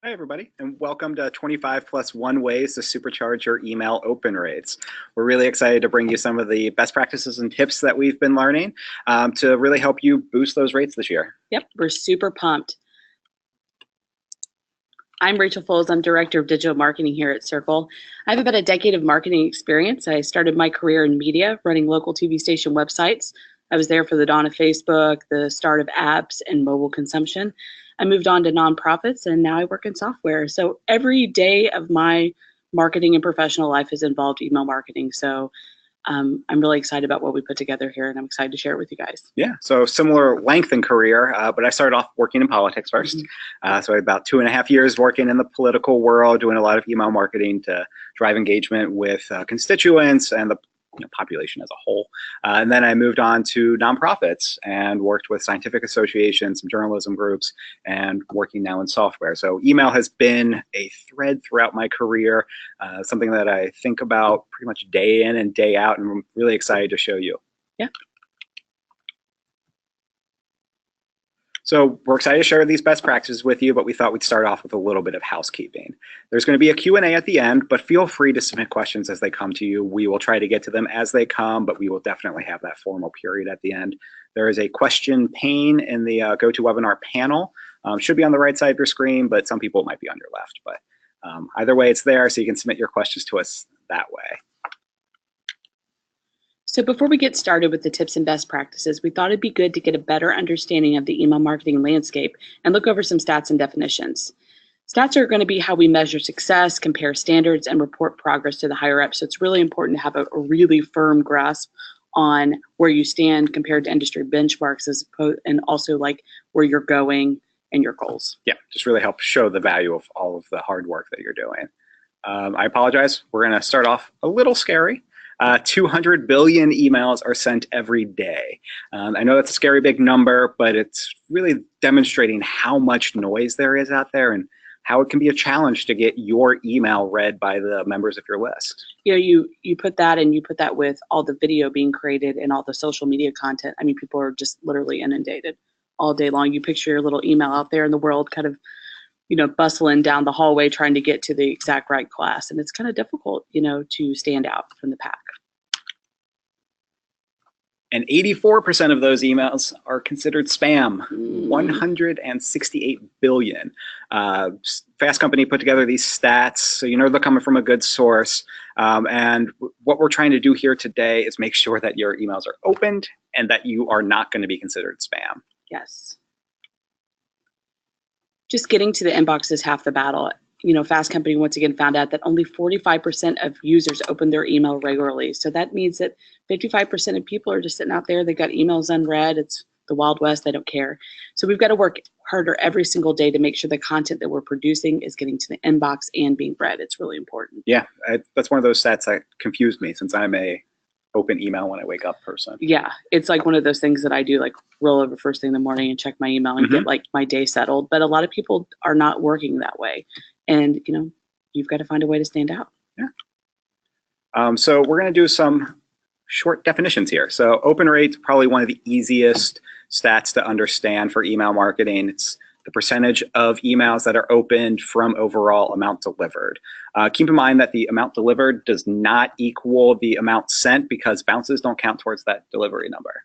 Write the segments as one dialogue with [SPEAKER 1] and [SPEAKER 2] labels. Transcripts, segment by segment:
[SPEAKER 1] Hi, everybody, and welcome to 25 plus 1 ways to supercharge your email open rates. We're really excited to bring you some of the best practices and tips that we've been learning to really help you boost those rates this year.
[SPEAKER 2] Yep, we're super pumped. I'm Rachel Foles. I'm Director of Digital Marketing here at Cerkl. I have about a decade of marketing experience. I started my career in media, running local TV station websites. I was there for the dawn of Facebook, the start of apps and mobile consumption. I moved on to nonprofits, and now I work in software. So every day of my marketing and professional life has involved email marketing. So I'm really excited about what we put together here, and I'm excited to share it with you guys.
[SPEAKER 1] Yeah, so similar length in career, but I started off working in politics first. So I had about 2.5 years working in the political world, doing a lot of email marketing to drive engagement with constituents and the population as a whole. And then I moved on to nonprofits and worked with scientific associations, some journalism groups, and working now in software. So email has been a thread throughout my career, something that I think about pretty much day in and day out, and I'm really excited to show you.
[SPEAKER 2] Yeah.
[SPEAKER 1] So we're excited to share these best practices with you, but we thought we'd start off with a little bit of housekeeping. There's going to be a Q&A at the end, but feel free to submit questions as they come to you. We will try to get to them as they come, but we will definitely have that formal period at the end. There is a question pane in the GoToWebinar panel. Should be on the right side of your screen, but some people it might be on your left. But either way, it's there, so you can submit your questions to us that way.
[SPEAKER 2] So before we get started with the tips and best practices, we thought it'd be good to get a better understanding of the email marketing landscape and look over some stats and definitions. Stats are going to be how we measure success, compare standards, and report progress to the higher ups. So it's really important to have a really firm grasp on where you stand compared to industry benchmarks, and also like where you're going and your goals.
[SPEAKER 1] Yeah, just really help show the value of all of the hard work that you're doing. I apologize. We're going to start off a little scary. 200 billion emails are sent every day. I know that's a scary big number, but it's really demonstrating how much noise there is out there and how it can be a challenge to get your email read by the members of your list.
[SPEAKER 2] You put that, and you put that with all the video being created and all the social media content. I mean, people are just literally inundated all day long. You picture your little email out there in the world kind of bustling down the hallway trying to get to the exact right class. And it's kind of difficult, to stand out from the pack.
[SPEAKER 1] And 84% of those emails are considered spam. 168 billion. Fast Company put together these stats, so you know they're coming from a good source. And what we're trying to do here today is make sure that your emails are opened and that you are not going to be considered spam.
[SPEAKER 2] Yes. Just getting to the inbox is half the battle. Fast Company once again found out that only 45% of users open their email regularly. So that means that 55% of people are just sitting out there. They got emails unread. It's the Wild West. They don't care. So we've got to work harder every single day to make sure the content that we're producing is getting to the inbox and being read. It's really important.
[SPEAKER 1] Yeah, that's one of those stats that confused me since I'm a open email when I wake up person.
[SPEAKER 2] Yeah, it's like one of those things that I do, like roll over first thing in the morning and check my email and get like my day settled. But a lot of people are not working that way. And, you've got to find a way to stand out.
[SPEAKER 1] Yeah. So we're going to do some short definitions here. So open rate, probably one of the easiest stats to understand for email marketing. It's the percentage of emails that are opened from overall amount delivered. Keep in mind that the amount delivered does not equal the amount sent because bounces don't count towards that delivery number.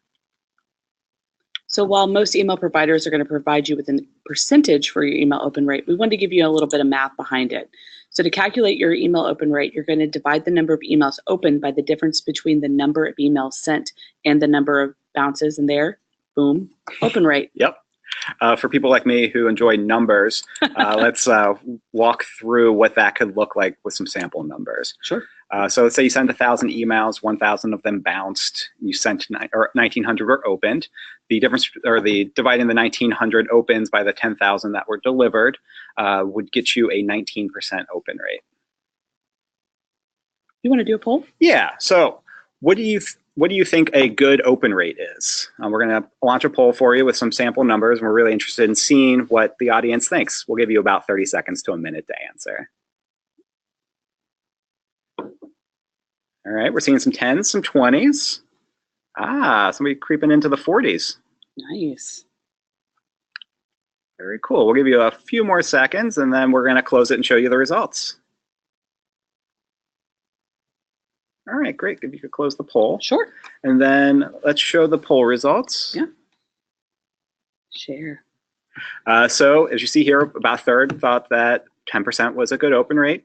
[SPEAKER 2] So while most email providers are going to provide you with a percentage for your email open rate, we want to give you a little bit of math behind it. So to calculate your email open rate, you're going to divide the number of emails opened by the difference between the number of emails sent and the number of bounces, and there, boom, open rate.
[SPEAKER 1] Yep. For people like me who enjoy numbers, let's walk through what that could look like with some sample numbers.
[SPEAKER 2] Sure.
[SPEAKER 1] So let's say you sent 1,000 emails, 1,000 of them bounced. You sent 1,900 were opened. The difference, or the dividing the 1,900 opens by the 10,000 that were delivered, would get you a 19% open rate.
[SPEAKER 2] You want to do a poll?
[SPEAKER 1] Yeah. So what do you think a good open rate is? We're going to launch a poll for you with some sample numbers, and we're really interested in seeing what the audience thinks. We'll give you about 30 seconds to a minute to answer. All right, we're seeing some 10s, some 20s. Somebody creeping into the 40s.
[SPEAKER 2] Nice.
[SPEAKER 1] Very cool. We'll give you a few more seconds and then we're going to close it and show you the results. All right, great. If you could close the poll.
[SPEAKER 2] Sure.
[SPEAKER 1] And then let's show the poll results.
[SPEAKER 2] Yeah. Share.
[SPEAKER 1] So as you see here, about a third thought that 10% was a good open rate.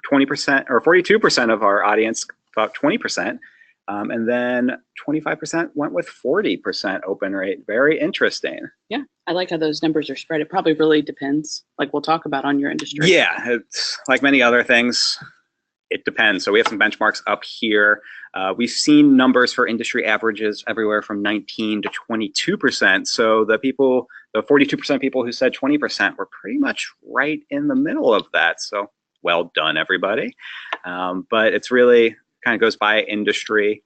[SPEAKER 1] 20% or 42% of our audience thought 20%. And then 25% went with 40% open rate. Very interesting.
[SPEAKER 2] Yeah, I like how those numbers are spread. It probably really depends, like we'll talk about on your industry.
[SPEAKER 1] Yeah, it's like many other things. It depends. So we have some benchmarks up here. We've seen numbers for industry averages everywhere from 19 to 22%. So the 42% people who said 20% were pretty much right in the middle of that. So well done, everybody. But it's really kind of goes by industry.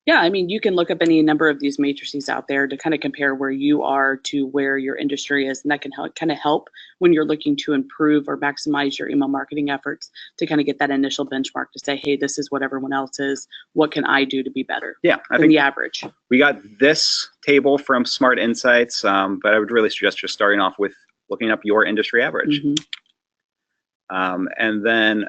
[SPEAKER 2] Yeah, I mean, you can look up any number of these matrices out there to kind of compare where you are to where your industry is, and that can kind of help when you're looking to improve or maximize your email marketing efforts to kind of get that initial benchmark to say, hey, this is what everyone else is. What can I do to be better?
[SPEAKER 1] Yeah, I
[SPEAKER 2] than
[SPEAKER 1] think
[SPEAKER 2] the average.
[SPEAKER 1] We got this table from Smart Insights, but I would really suggest just starting off with looking up your industry average. And then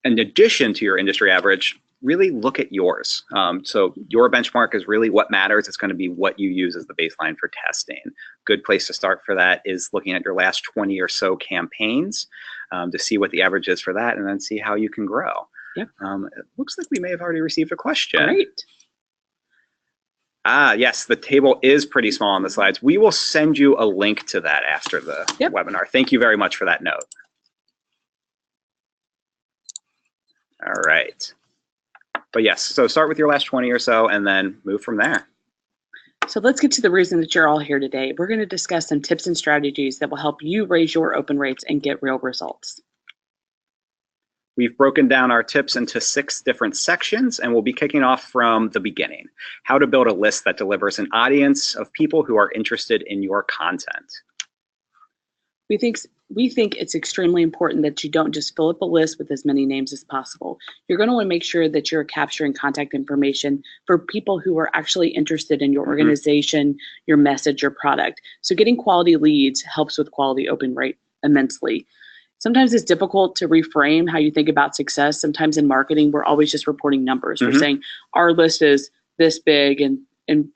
[SPEAKER 1] in addition to your industry average, really look at yours. So your benchmark is really what matters. It's going to be what you use as the baseline for testing. Good place to start for that is looking at your last 20 or so campaigns to see what the average is for that and then see how you can grow.
[SPEAKER 2] Yep.
[SPEAKER 1] It looks like we may have already received a question.
[SPEAKER 2] Great.
[SPEAKER 1] Yes, the table is pretty small on the slides. We will send you a link to that after the webinar. Thank you very much for that note. All right. But yes, so start with your last 20 or so and then move from there.
[SPEAKER 2] So let's get to the reason that you're all here today. We're going to discuss some tips and strategies that will help you raise your open rates and get real results.
[SPEAKER 1] We've broken down our tips into 6 different sections, and we'll be kicking off from the beginning. How to build a list that delivers an audience of people who are interested in your content.
[SPEAKER 2] We think it's extremely important that you don't just fill up a list with as many names as possible. You're going to want to make sure that you're capturing contact information for people who are actually interested in your organization, your message, your product. So getting quality leads helps with quality open rate immensely. Sometimes it's difficult to reframe how you think about success. Sometimes in marketing, we're always just reporting numbers. We're saying our list is this big, and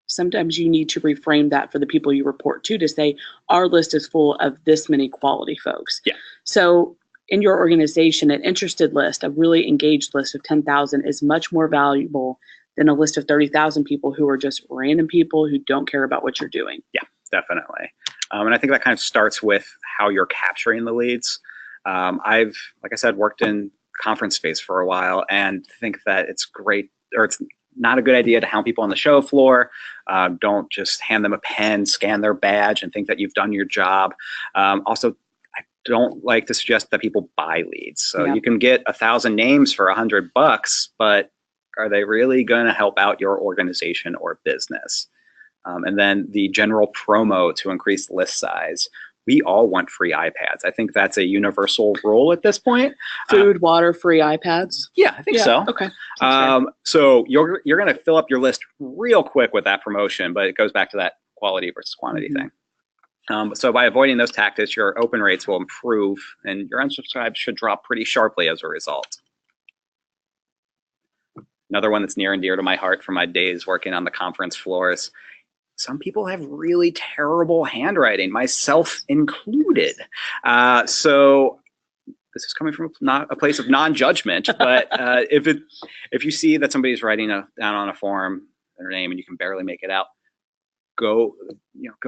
[SPEAKER 2] sometimes you need to reframe that for the people you report to say, our list is full of this many quality folks. Yeah. So in your organization, an interested list, a really engaged list of 10,000 is much more valuable than a list of 30,000 people who are just random people who don't care about what you're doing. Yeah, definitely. And I think that kind of starts with how you're capturing the leads. I've, like I said, worked in conference space for a while and think that it's great, or it's not a good idea to hound people on the show floor. Don't just hand them a pen, scan their badge, and think that you've done your job. Also, I don't like to suggest that people buy leads. So you can get 1,000 names for $100, but are they really going to help out your organization or business? And then the general promo to increase list size. We all want free iPads. I think that's a universal rule at this point. Food, water, free iPads?
[SPEAKER 1] Yeah, I think so.
[SPEAKER 2] Okay.
[SPEAKER 1] So you're going to fill up your list real quick with that promotion, but it goes back to that quality versus quantity thing. So by avoiding those tactics, your open rates will improve and your unsubscribes should drop pretty sharply as a result. Another one that's near and dear to my heart from my days working on the conference floors. Some people have really terrible handwriting, myself included. So this is coming from not a place of non-judgment, but if you see that somebody's writing down on a form their name and you can barely make it out, go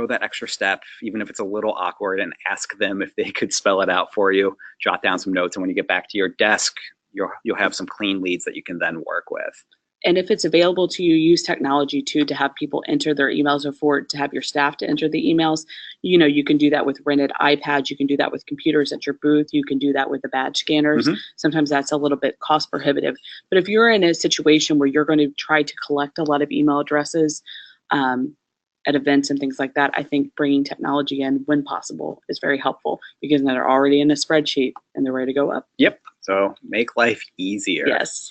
[SPEAKER 1] that extra step, even if it's a little awkward, and ask them if they could spell it out for you. Jot down some notes, and when you get back to your desk, you'll have some clean leads that you can then work with. And if it's available to you, use technology too to have people enter their emails or to have your staff to enter the emails. You can do that with rented iPads. You can do that with computers at your booth. You can do that with the badge scanners. Sometimes that's a little bit cost prohibitive. But if you're in a situation where you're going to try to collect a lot of email addresses at events and things like that, I think bringing technology in when possible is very helpful because then they're already in a spreadsheet and they're ready to go up. Yep. So make life easier. Yes.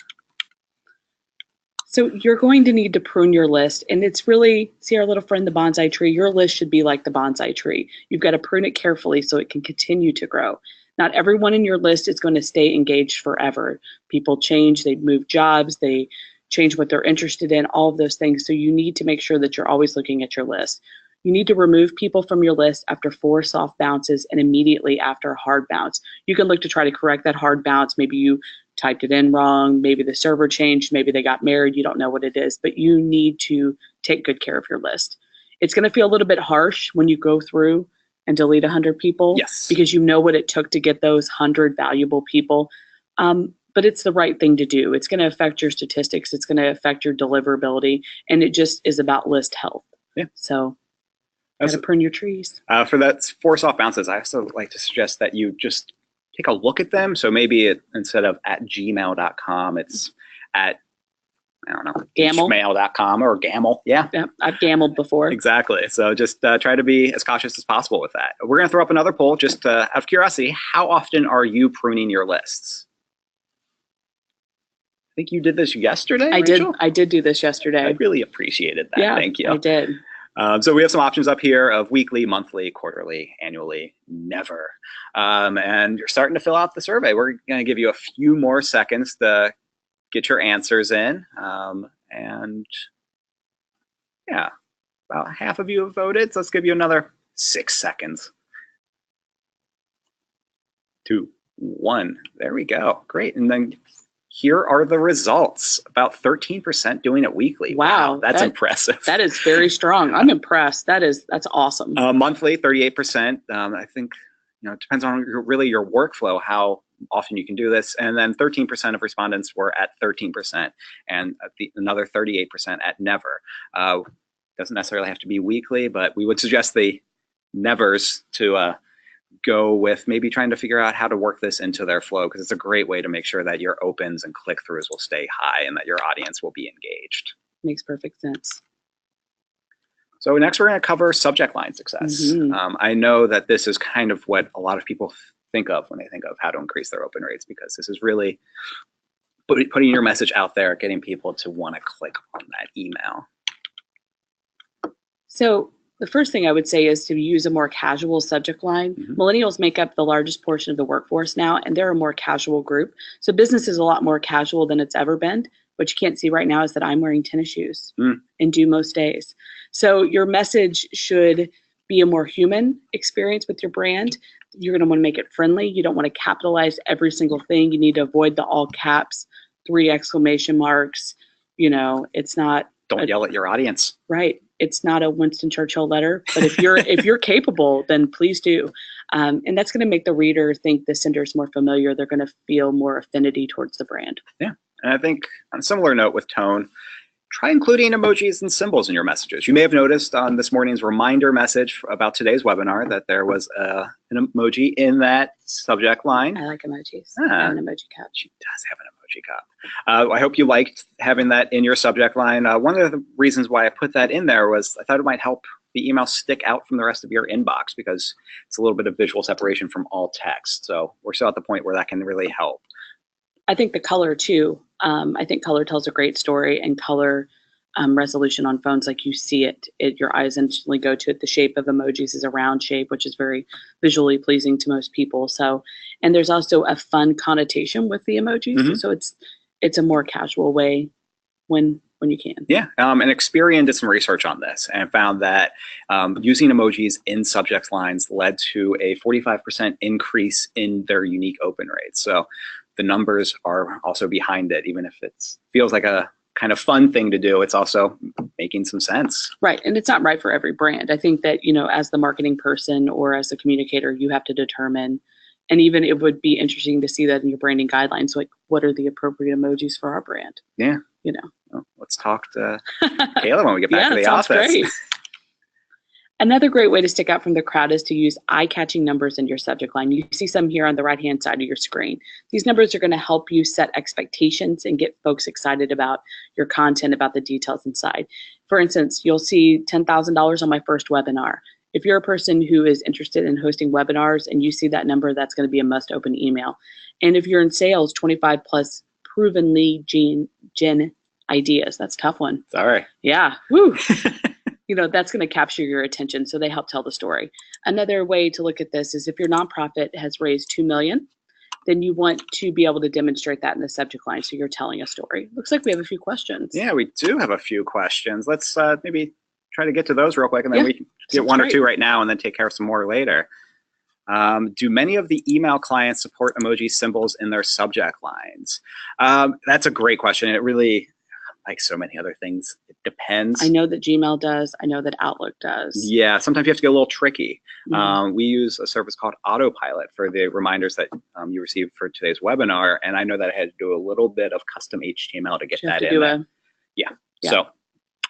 [SPEAKER 2] So you're going to need to prune your list, and it's really, see our little friend, the bonsai tree, your list should be like the bonsai tree. You've got to prune it carefully so it can continue to grow. Not everyone in your list is going to stay engaged forever. People change, they move jobs, they change what they're interested in, all of those things. So you need to make sure that you're always looking at your list. You need to remove people from your list after 4 soft bounces and immediately after a hard bounce. You can look to try to correct that hard bounce. Maybe you typed it in wrong, maybe the server changed, maybe they got married, you don't know what it is, but you need to take good care of your list. It's going to feel a little bit harsh when you go through and delete 100 people,
[SPEAKER 1] Yes,
[SPEAKER 2] because you know what it took to get those 100 valuable people. But it's the right thing to do. It's going to affect your statistics. It's going to affect your deliverability, and it just is about list health.
[SPEAKER 1] Yeah.
[SPEAKER 2] So gotta prune your trees.
[SPEAKER 1] For that 4 soft bounces, I also like to suggest that you just take a look at them. So maybe instead of at gmail.com, it's at, I don't know, gmail.com or gamble. Yeah.
[SPEAKER 2] I've gambled before.
[SPEAKER 1] Exactly. So just try to be as cautious as possible with that. We're going to throw up another poll just out of curiosity. How often are you pruning your lists? I think you did this yesterday, Rachel?
[SPEAKER 2] I did do this yesterday.
[SPEAKER 1] I really appreciated that.
[SPEAKER 2] Yeah,
[SPEAKER 1] thank you.
[SPEAKER 2] I did.
[SPEAKER 1] So we have some options up here of weekly, monthly, quarterly, annually, never. And you're starting to fill out the survey. We're going to give you a few more seconds to get your answers in. And yeah, about half of you have voted. So let's give you another 6 seconds. 2, 1. There we go. Great. And then here are the results. About 13% doing it weekly.
[SPEAKER 2] Wow,
[SPEAKER 1] that's impressive.
[SPEAKER 2] That is very strong. I'm impressed. That's awesome.
[SPEAKER 1] Monthly, 38%. I think it depends on really your workflow, how often you can do this. And then 13% of respondents were at 13%, and another 38% at never. Doesn't necessarily have to be weekly, but we would suggest the nevers to go with maybe trying to figure out how to work this into their flow, because it's a great way to make sure that your opens and click-throughs will stay high and that your audience will be engaged.
[SPEAKER 2] Makes perfect sense.
[SPEAKER 1] So next we're going to cover subject line success. I know that this is kind of what a lot of people think of when they think of how to increase their open rates, because this is really putting your message out there, getting people to want to click on that email.
[SPEAKER 2] So the first thing I would say is to use a more casual subject line. Millennials make up the largest portion of the workforce now, and they're a more casual group. So business is a lot more casual than it's ever been. What you can't see right now is that I'm wearing tennis shoes and do most days. So your message should be a more human experience with your brand. You're going to want to make it friendly. You don't want to capitalize every single thing. You need to avoid the all caps, 3 exclamation marks. It's not.
[SPEAKER 1] Don't yell at your audience.
[SPEAKER 2] Right. It's not a Winston Churchill letter, but if you're capable, then please do. And that's going to make the reader think the sender is more familiar. They're going to feel more affinity towards the brand. Yeah.
[SPEAKER 1] And I think on a similar note with tone, try including emojis and symbols in your messages. You may have noticed on this morning's reminder message about today's webinar that there was an emoji in that subject line.
[SPEAKER 2] I like emojis. I have an emoji cup.
[SPEAKER 1] She does have an emoji cup. I hope you liked having that in your subject line. One of the reasons why I put that in there was I thought it might help the email stick out from the rest of your inbox, because it's a little bit of visual separation from all text. So we're still at the point where that can really help.
[SPEAKER 2] I think the color too. I think color tells a great story, and color resolution on phones, like you see it, your eyes instantly go to it. The shape of emojis is a round shape, which is very visually pleasing to most people. So, and there's also a fun connotation with the emojis. So it's a more casual way when you can.
[SPEAKER 1] Yeah, and Experian did some research on this and found that using emojis in subject lines led to a 45% increase in their unique open rates. So the numbers are also behind it. Even if it feels like a kind of fun thing to do, it's also making some sense.
[SPEAKER 2] Right, and it's not right for every brand. I think that, as the marketing person or as a communicator, you have to determine, and even it would be interesting to see that in your branding guidelines, like what are the appropriate emojis for our brand?
[SPEAKER 1] Yeah. Well, let's talk to Kayla when we get back to the office.
[SPEAKER 2] Great. Another great way to stick out from the crowd is to use eye-catching numbers in your subject line. You see some here on the right-hand side of your screen. These numbers are going to help you set expectations and get folks excited about your content, about the details inside. For instance, you'll see $10,000 on my first webinar. If you're a person who is interested in hosting webinars and you see that number, that's going to be a must-open email. And if you're in sales, 25 plus proven lead gen ideas. That's a tough one.
[SPEAKER 1] Sorry.
[SPEAKER 2] Yeah. Woo. That's going to capture your attention. So they help tell the story. Another way to look at this is if your nonprofit has raised $2 million, then you want to be able to demonstrate that in the subject line. So you're telling a story. Looks like we have a few questions.
[SPEAKER 1] Yeah, we do have a few questions. Let's maybe try to get to those real quick, and then we can get one or two right now and then take care of some more later. Do many of the email clients support emoji symbols in their subject lines? That's a great question. It really, like so many other things, it depends.
[SPEAKER 2] I know that Gmail does. I know that Outlook does.
[SPEAKER 1] Yeah, sometimes you have to get a little tricky. We use a service called Autopilot for the reminders that you receive for today's webinar, and I know that I had to do a little bit of custom HTML to get that in there. Yeah. So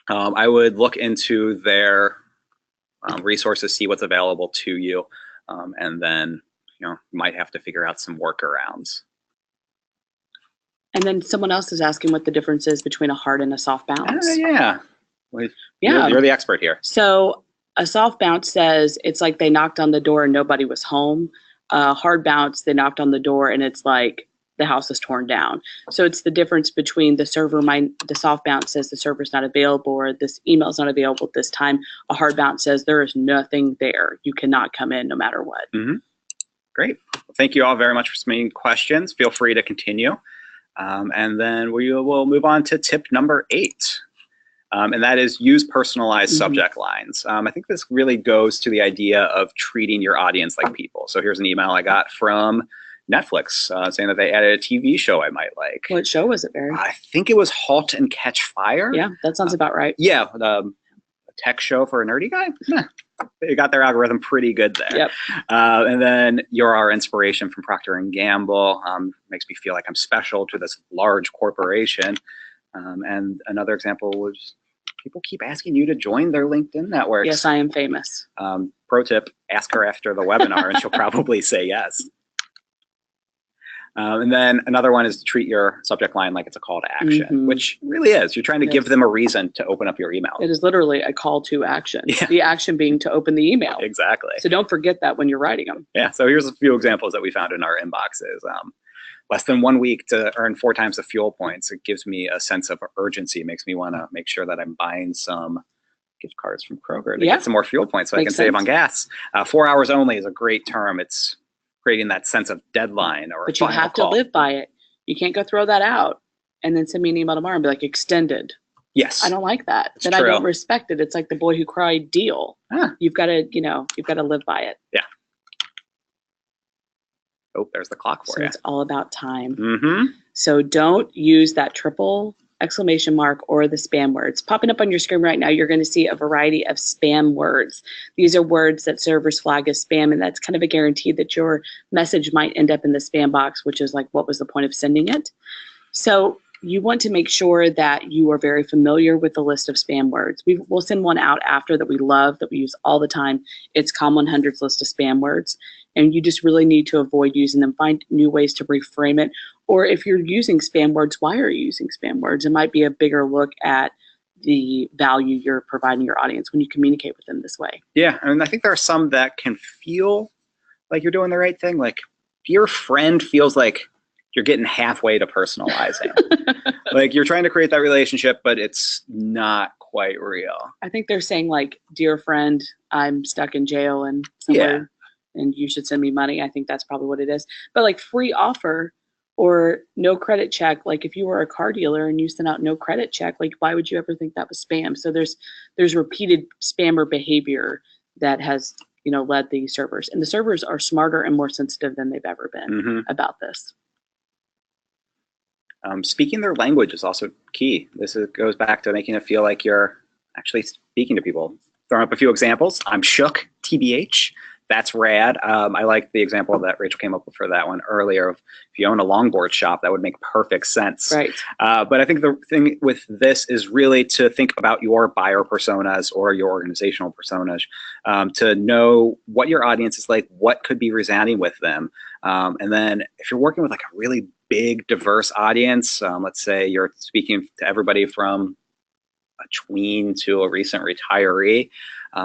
[SPEAKER 1] I would look into their resources, see what's available to you, and then you might have to figure out some workarounds.
[SPEAKER 2] And then someone else is asking what the difference is between a hard and a soft bounce.
[SPEAKER 1] Yeah. Well, you're the expert here.
[SPEAKER 2] So a soft bounce says it's like they knocked on the door and nobody was home. Hard bounce, they knocked on the door and it's like the house is torn down. So it's the difference between the soft bounce says the server's not available or this email's not available at this time. A hard bounce says there is nothing there. You cannot come in no matter what.
[SPEAKER 1] Great. Well, thank you all very much for submitting questions. Feel free to continue. And then we will move on to tip number 8. And that is use personalized subject lines. I think this really goes to the idea of treating your audience like people. So here's an email I got from Netflix saying that they added a TV show I might like.
[SPEAKER 2] What show was it, Barry?
[SPEAKER 1] I think it was Halt and Catch Fire.
[SPEAKER 2] Yeah, that sounds about right.
[SPEAKER 1] Yeah, a tech show for a nerdy guy. They got their algorithm pretty good there.
[SPEAKER 2] Yep.
[SPEAKER 1] And then You're Our Inspiration from Procter & Gamble makes me feel like I'm special to this large corporation. And another example was people keep asking you to join their LinkedIn networks.
[SPEAKER 2] Yes, I am famous.
[SPEAKER 1] Pro tip, ask her after the webinar and she'll probably say yes. And then another one is to treat your subject line like it's a call to action, which really is. You're trying to give them a reason to open up your email.
[SPEAKER 2] It is literally a call to action. Yeah. The action being to open the email.
[SPEAKER 1] Exactly.
[SPEAKER 2] So don't forget that when you're writing them.
[SPEAKER 1] Yeah, so here's a few examples that we found in our inboxes. Less than 1 week to earn 4 times the fuel points. It gives me a sense of urgency. It makes me want to make sure that I'm buying some gift cards from Kroger to get some more fuel points so I can save on gas. 4 hours only is a great term. It's creating that sense of deadline or
[SPEAKER 2] but you have to live by it. You can't go throw that out and then send me an email tomorrow and be like extended.
[SPEAKER 1] Yes.
[SPEAKER 2] I don't like that. Then I don't respect it. It's like the boy who cried deal. You've got to, you've got to live by it.
[SPEAKER 1] Yeah. Oh, there's the clock for you.
[SPEAKER 2] It's all about time. So don't use that triple exclamation mark or the spam words. Popping up on your screen right now, you're going to see a variety of spam words. These are words that servers flag as spam, and that's kind of a guarantee that your message might end up in the spam box, which is like, what was the point of sending it? So you want to make sure that you are very familiar with the list of spam words. We'll send one out after that we love, that we use all the time. It's Com100's list of spam words. And you just really need to avoid using them. Find new ways to reframe it. Or if you're using spam words, why are you using spam words? It might be a bigger look at the value you're providing your audience when you communicate with them this way.
[SPEAKER 1] Yeah, and I think there are some that can feel like you're doing the right thing. Like, dear friend feels like you're getting halfway to personalizing. Like you're trying to create that relationship, but it's not quite real.
[SPEAKER 2] I think they're saying like, dear friend, I'm stuck in jail and somewhere and you should send me money. I think that's probably what it is. But like free offer or no credit check, like if you were a car dealer and you sent out no credit check, like why would you ever think that was spam? So there's repeated spammer behavior that has led the servers. And the servers are smarter and more sensitive than they've ever been about this.
[SPEAKER 1] Speaking their language is also key. This goes back to making it feel like you're actually speaking to people. Throwing up a few examples. I'm shook, TBH. That's rad. I like the example that Rachel came up with for that one earlier. Of if you own a longboard shop, that would make perfect sense.
[SPEAKER 2] Right.
[SPEAKER 1] But I think the thing with this is really to think about your buyer personas or your organizational personas, to know what your audience is like, what could be resounding with them. And then if you're working with like a really big, diverse audience, let's say you're speaking to everybody from a tween to a recent retiree,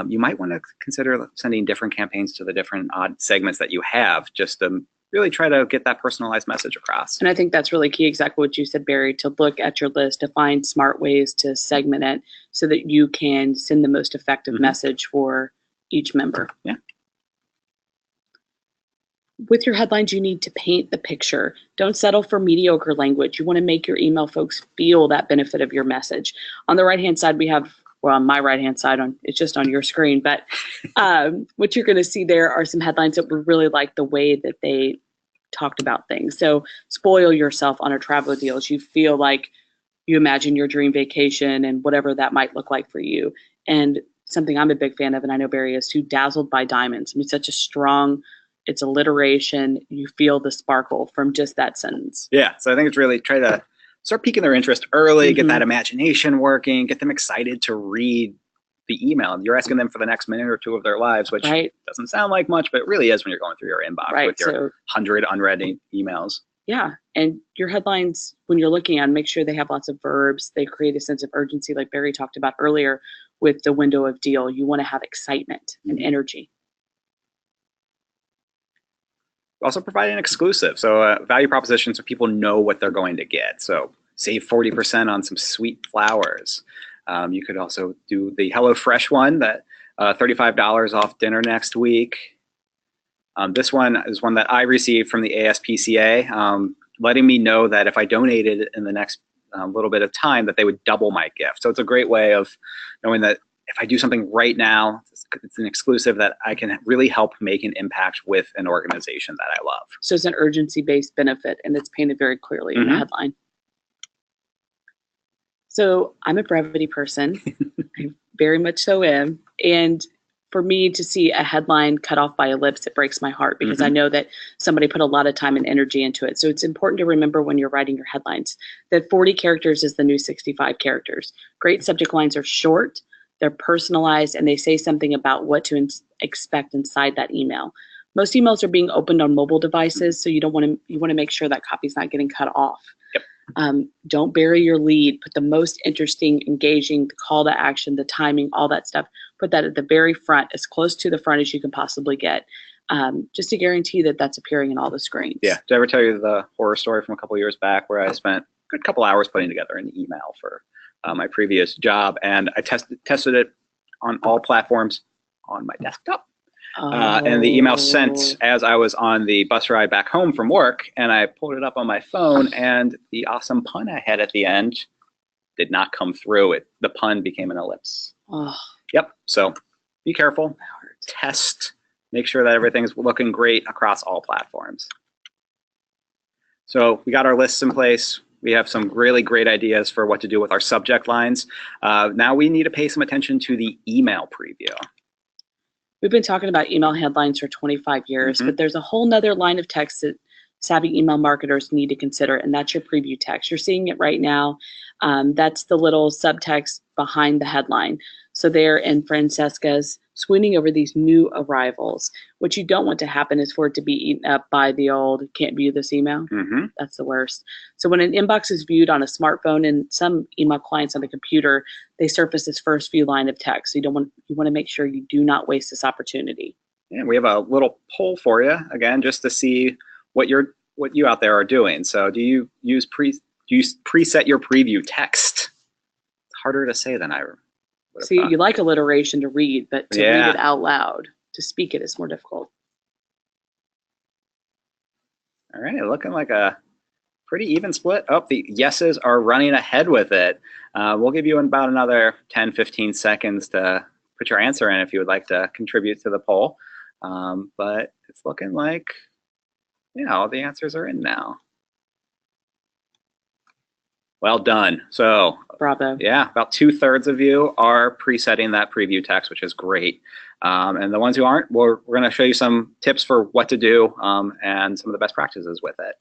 [SPEAKER 1] you might want to consider sending different campaigns to the different odd segments that you have, just to really try to get that personalized message across.
[SPEAKER 2] And I think that's really key, exactly what you said, Barry, to look at your list, to find smart ways to segment it so that you can send the most effective message for each member.
[SPEAKER 1] Yeah.
[SPEAKER 2] With your headlines, you need to paint the picture. Don't settle for mediocre language. You want to make your email folks feel that benefit of your message. On the right-hand side, we have, well, on my right-hand side, it's just on your screen, but what you're going to see there are some headlines that we really like the way that they talked about things. So spoil yourself on a travel deal as you feel like you imagine your dream vacation and whatever that might look like for you. And something I'm a big fan of, and I know Barry is too, dazzled by diamonds. I mean, such a strong, it's alliteration. You feel the sparkle from just that sentence.
[SPEAKER 1] Yeah, so I think it's really try to start piquing their interest early, get that imagination working, get them excited to read the email. You're asking them for the next minute or two of their lives, which doesn't sound like much, but it really is when you're going through your inbox with your 100 unread emails.
[SPEAKER 2] Yeah, and your headlines, when you're looking at them, make sure they have lots of verbs. They create a sense of urgency, like Barry talked about earlier with the window of deal. You want to have excitement and energy.
[SPEAKER 1] Also provide an exclusive, so value proposition so people know what they're going to get. So save 40% on some sweet flowers. You could also do the HelloFresh one, that $35 off dinner next week. This one is one that I received from the ASPCA, letting me know that if I donated in the next little bit of time, that they would double my gift. So it's a great way of knowing that if I do something right now, it's an exclusive that I can really help make an impact with an organization that I love.
[SPEAKER 2] So it's an urgency-based benefit, and it's painted very clearly in the headline. So I'm a brevity person. I very much so am. And for me to see a headline cut off by ellipse, it breaks my heart because I know that somebody put a lot of time and energy into it. So it's important to remember when you're writing your headlines that 40 characters is the new 65 characters. Great subject lines are short, they're personalized, and they say something about what to expect inside that email. Most emails are being opened on mobile devices, so you want to make sure that copy's not getting cut off. Don't bury your lead. Put the most interesting, engaging, the call to action, the timing, all that stuff. Put that at the very front, as close to the front as you can possibly get, just to guarantee that that's appearing in all the screens. Yeah.
[SPEAKER 1] Did I ever tell you the horror story from a couple years back where I spent a good couple hours putting together an email for my previous job, and I tested it on all platforms on my desktop. And the email sent as I was on the bus ride back home from work, and I pulled it up on my phone, and the awesome pun I had at the end did not come through. The pun became an ellipse. Yep. So be careful. Test. Make sure that everything's looking great across all platforms. So we got our lists in place. We have some really great ideas for what to do with our subject lines. Now we need to pay some attention to the email preview.
[SPEAKER 2] We've been talking about email headlines for 25 years, but there's a whole nother line of text that savvy email marketers need to consider, and that's your preview text. You're seeing it right now. That's the little subtext behind the headline. So there in Francesca's swooning over these new arrivals. What you don't want to happen is for it to be eaten up by the old, can't view this email. That's the worst. So when an inbox is viewed on a smartphone and some email clients on the computer, they surface this first few line of text. So you want to make sure you do not waste this opportunity. Yeah, we have a little poll for you, again, just to see what you out there are doing. So do you preset your preview text? It's harder to say than I See, you like alliteration to read, but to read it out loud, to speak it is more difficult.
[SPEAKER 1] All right, looking like a pretty even split. Oh, the yeses are running ahead with it. We'll give you about another 10, 15 seconds to put your answer in if you would like to contribute to the poll. But it's looking like, all the answers are in now. Well done. So,
[SPEAKER 2] bravo.
[SPEAKER 1] Yeah, about 2/3 of you are presetting that preview text, which is great. And the ones who aren't, we're going to show you some tips for what to do and some of the best practices with it.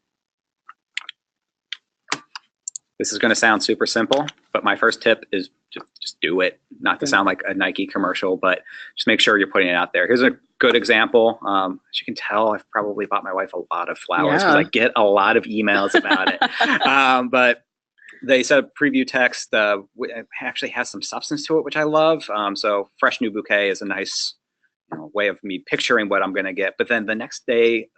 [SPEAKER 1] This is going to sound super simple, but my first tip is just do it. Not to sound like a Nike commercial, but just make sure you're putting it out there. Here's a good example. As you can tell, I've probably bought my wife a lot of flowers because I get a lot of emails about it. But they said preview text actually has some substance to it, which I love. So fresh new bouquet is a nice, way of me picturing what I'm going to get. But then the next day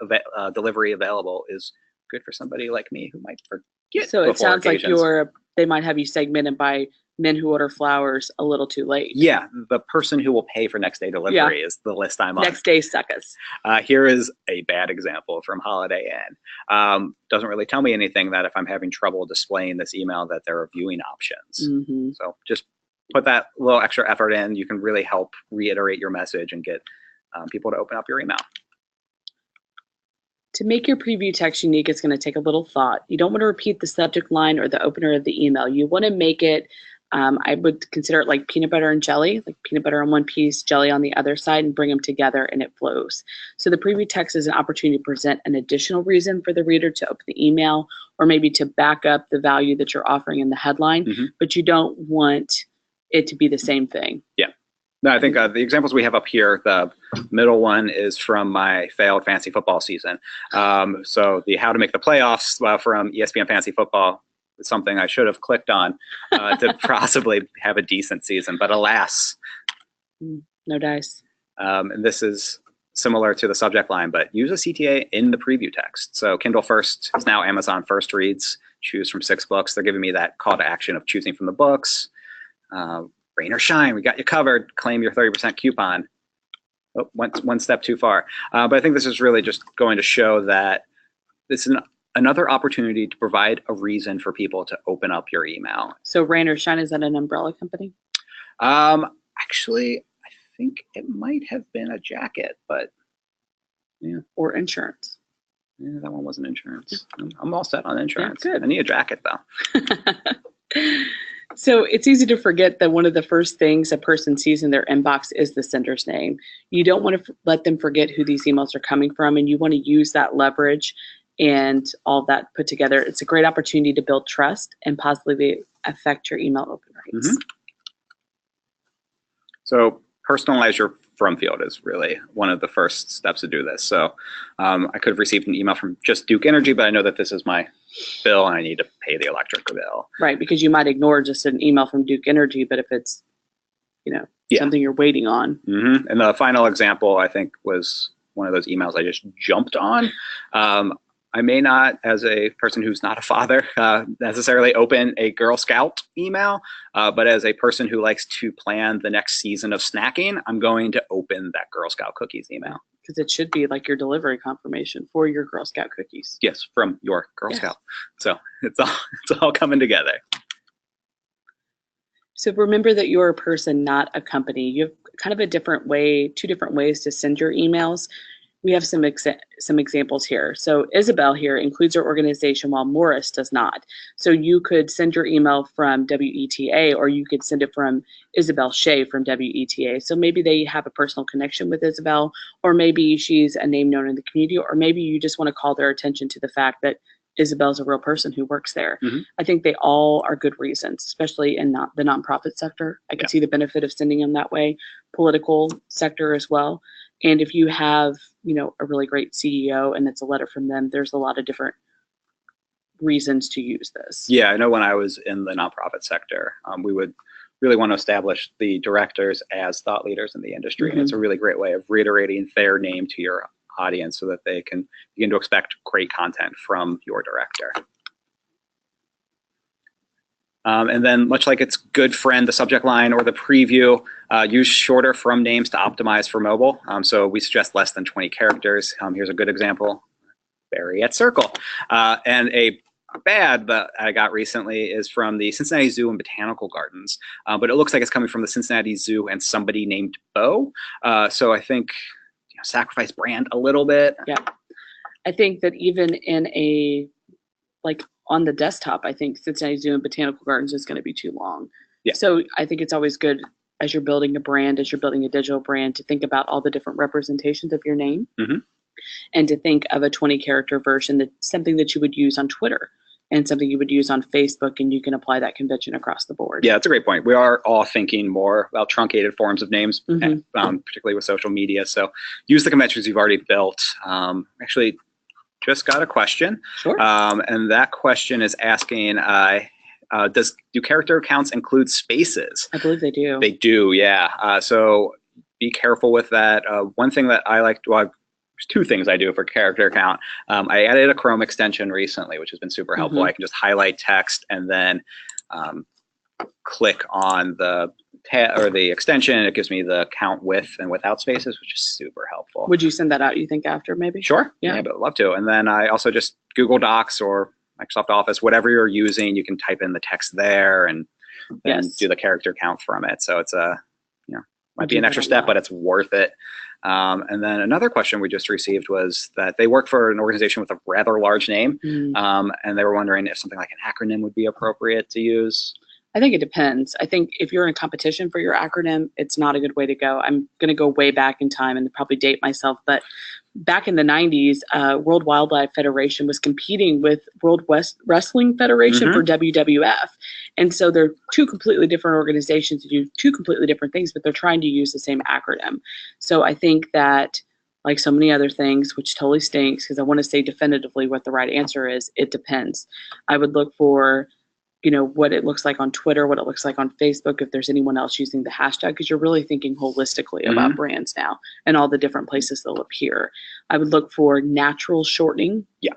[SPEAKER 1] delivery available is good for somebody like me who might forget.
[SPEAKER 2] So it sounds
[SPEAKER 1] occasions.
[SPEAKER 2] like they might have you segmented by men who order flowers a little too late.
[SPEAKER 1] Yeah, the person who will pay for next day delivery is the list I'm on.
[SPEAKER 2] Next day suckers.
[SPEAKER 1] Here is a bad example from Holiday Inn. Doesn't really tell me anything that if I'm having trouble displaying this email that there are viewing options. So just put that little extra effort in. You can really help reiterate your message and get people to open up your email.
[SPEAKER 2] To make your preview text unique, it's going to take a little thought. You don't want to repeat the subject line or the opener of the email. You want to make it, I would consider it like peanut butter and jelly, like peanut butter on one piece, jelly on the other side, and bring them together and it flows. So the preview text is an opportunity to present an additional reason for the reader to open the email, or maybe to back up the value that you're offering in the headline, but you don't want it to be the same thing. Yeah.
[SPEAKER 1] No, I think the examples we have up here, the middle one is from my failed fantasy football season. So the how to make the playoffs from ESPN Fantasy Football is something I should have clicked on to possibly have a decent season, but alas.
[SPEAKER 2] No dice.
[SPEAKER 1] And this is similar to the subject line, but use a CTA in the preview text. So Kindle First is now Amazon First Reads. Choose from 6 books. They're giving me that call to action of choosing from the books. Rain or shine, we got you covered. Claim your 30% coupon. Oh, one step too far. But I think this is really just going to show that this is another opportunity to provide a reason for people to open up your email.
[SPEAKER 2] So Rain or Shine, is that an umbrella company?
[SPEAKER 1] Actually, I think it might have been a jacket, but yeah.
[SPEAKER 2] Or insurance.
[SPEAKER 1] Yeah, that one wasn't insurance. I'm all set on insurance.
[SPEAKER 2] Yeah, good.
[SPEAKER 1] I need a jacket though.
[SPEAKER 2] So it's easy to forget that one of the first things a person sees in their inbox is the sender's name. You don't want to let them forget who these emails are coming from, and you want to use that leverage and all that put together. It's a great opportunity to build trust and positively affect your email open rates.
[SPEAKER 1] So personalize your from field is really one of the first steps to do this. So I could have received an email from just Duke Energy, but I know that this is my bill and I need to pay the electric bill.
[SPEAKER 2] Right, because you might ignore just an email from Duke Energy, but if it's, something you're waiting on.
[SPEAKER 1] And the final example, I think, was one of those emails I just jumped on. I may not, as a person who's not a father, necessarily open a Girl Scout email, but as a person who likes to plan the next season of snacking, I'm going to open that Girl Scout cookies email.
[SPEAKER 2] Because it should be like your delivery confirmation for your Girl Scout cookies.
[SPEAKER 1] Yes, from your Girl Scout. So it's all coming together.
[SPEAKER 2] So remember that you're a person, not a company. You have kind of two different ways to send your emails. We have some examples here. So Isabel here includes her organization while Morris does not. So you could send your email from WETA, or you could send it from Isabel Shea from WETA. So maybe they have a personal connection with Isabel, or maybe she's a name known in the community, or maybe you just want to call their attention to the fact that Isabel's a real person who works there. I think they all are good reasons, especially in the nonprofit sector. I can see the benefit of sending them that way. Political sector as well. And if you have, a really great CEO and it's a letter from them, there's a lot of different reasons to use this.
[SPEAKER 1] Yeah, I know when I was in the nonprofit sector, we would really want to establish the directors as thought leaders in the industry. And it's a really great way of reiterating their name to your audience so that they can begin to expect great content from your director. And then much like its good friend, the subject line or the preview, use shorter from names to optimize for mobile. So we suggest less than 20 characters. Here's a good example, Barry at Cerkl. And a bad that I got recently is from the Cincinnati Zoo and Botanical Gardens. But it looks like it's coming from the Cincinnati Zoo and somebody named Bo. So I think sacrifice brand a little bit.
[SPEAKER 2] Yeah. I think that even in on the desktop, I think Cincinnati Zoo and Botanical Gardens is going to be too long.
[SPEAKER 1] Yeah.
[SPEAKER 2] So I think it's always good as you're building a brand, as you're building a digital brand, to think about all the different representations of your name and to think of a 20-character version, that's something that you would use on Twitter and something you would use on Facebook, and you can apply that convention across the board. Yeah,
[SPEAKER 1] that's a great point. We are all thinking more about truncated forms of names, particularly with social media. So use the conventions you've already built. Actually, just got a question.
[SPEAKER 2] Sure.
[SPEAKER 1] And that question is asking, do character accounts include spaces?
[SPEAKER 2] I believe they do.
[SPEAKER 1] They do, yeah. So be careful with that. One thing that I like, well, there's two things I do for character count. I added a Chrome extension recently, which has been super helpful. I can just highlight text and then click on the extension, and it gives me the count with and without spaces, which is super helpful.
[SPEAKER 2] Would you send that out, you think, after maybe?
[SPEAKER 1] Sure. Yeah, but I'd love to. And then I also just Google Docs or Microsoft Office, whatever you're using, you can type in the text there and then do the character count from it. So it's might be an extra step, but it's worth it. And then another question we just received was that they work for an organization with a rather large name, and they were wondering if something like an acronym would be appropriate to use.
[SPEAKER 2] I think it depends. I think if you're in competition for your acronym, it's not a good way to go. I'm going to go way back in time and probably date myself, but back in the 90s, World Wildlife Federation was competing with World Wrestling Federation for WWF. And so they're two completely different organizations that do two completely different things, but they're trying to use the same acronym. So I think that, like so many other things, which totally stinks because I want to say definitively what the right answer is, it depends. I would look for what it looks like on Twitter, what it looks like on Facebook, if there's anyone else using the hashtag, because you're really thinking holistically about brands now and all the different places they'll appear. I would look for natural shortening. Yeah.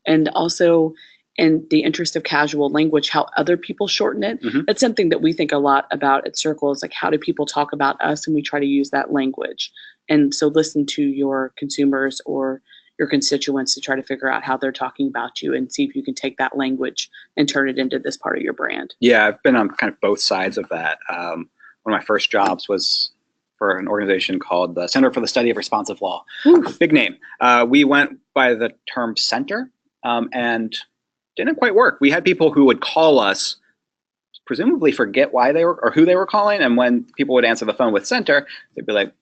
[SPEAKER 2] And also, in the interest of casual language, how other people shorten it. That's something that we think a lot about at Cerkl, is like, how do people talk about us? And we try to use that language. And so listen to your consumers or your constituents to try to figure out how they're talking about you and see if you can take that language and turn it into this part of your brand. Yeah,
[SPEAKER 1] I've been on kind of both sides of that. One of my first jobs was for an organization called the Center for the Study of Responsive Law. Big name. We went by the term center and didn't quite work. We had people who would call us, presumably forget why they were or who they were calling, and when people would answer the phone with center, they'd be like,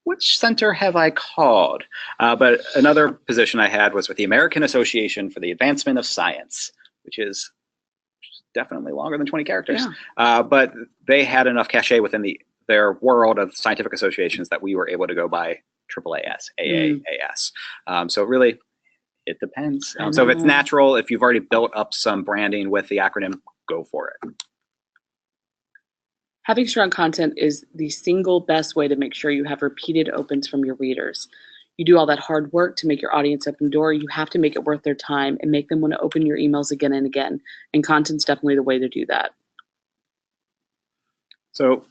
[SPEAKER 1] which center have I called? But another position I had was with the American Association for the Advancement of Science, which is definitely longer than 20 characters. But they had enough cachet within their world of scientific associations that we were able to go by AAAS, AAAS. So really, it depends. So if it's natural, if you've already built up some branding with the acronym, go for it.
[SPEAKER 2] Having strong content is the single best way to make sure you have repeated opens from your readers. You do all that hard work to make your audience open the door. You have to make it worth their time and make them want to open your emails again and again. And content's definitely the way to do that.
[SPEAKER 1] So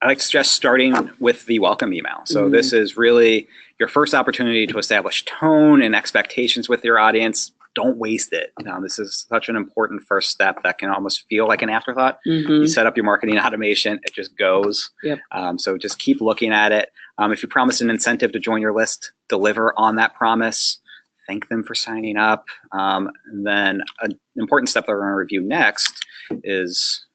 [SPEAKER 1] I like to suggest starting with the welcome email. So this is really your first opportunity to establish tone and expectations with your audience. Don't waste it. This is such an important first step that can almost feel like an afterthought. You set up your marketing automation, it just goes. So just keep looking at it. If you promise an incentive to join your list, deliver on that promise. Thank them for signing up. And then an important step that we're going to review next is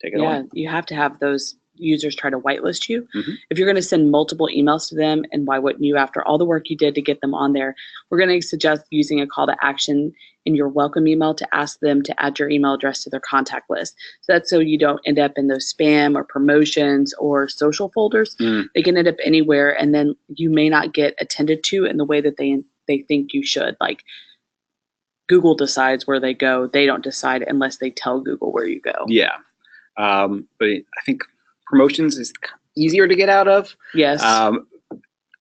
[SPEAKER 1] take it on.
[SPEAKER 2] You have to have those users try to whitelist you. If you're going to send multiple emails to them, and why wouldn't you, after all the work you did to get them on there, we're going to suggest using a call to action in your welcome email to ask them to add your email address to their contact list. So that's so you don't end up in those spam or promotions or social folders. They can end up anywhere, and then you may not get attended to in the way that they think you should. Like, Google decides where they go. They don't decide unless they tell Google where you go.
[SPEAKER 1] But I think promotions is easier to get out of.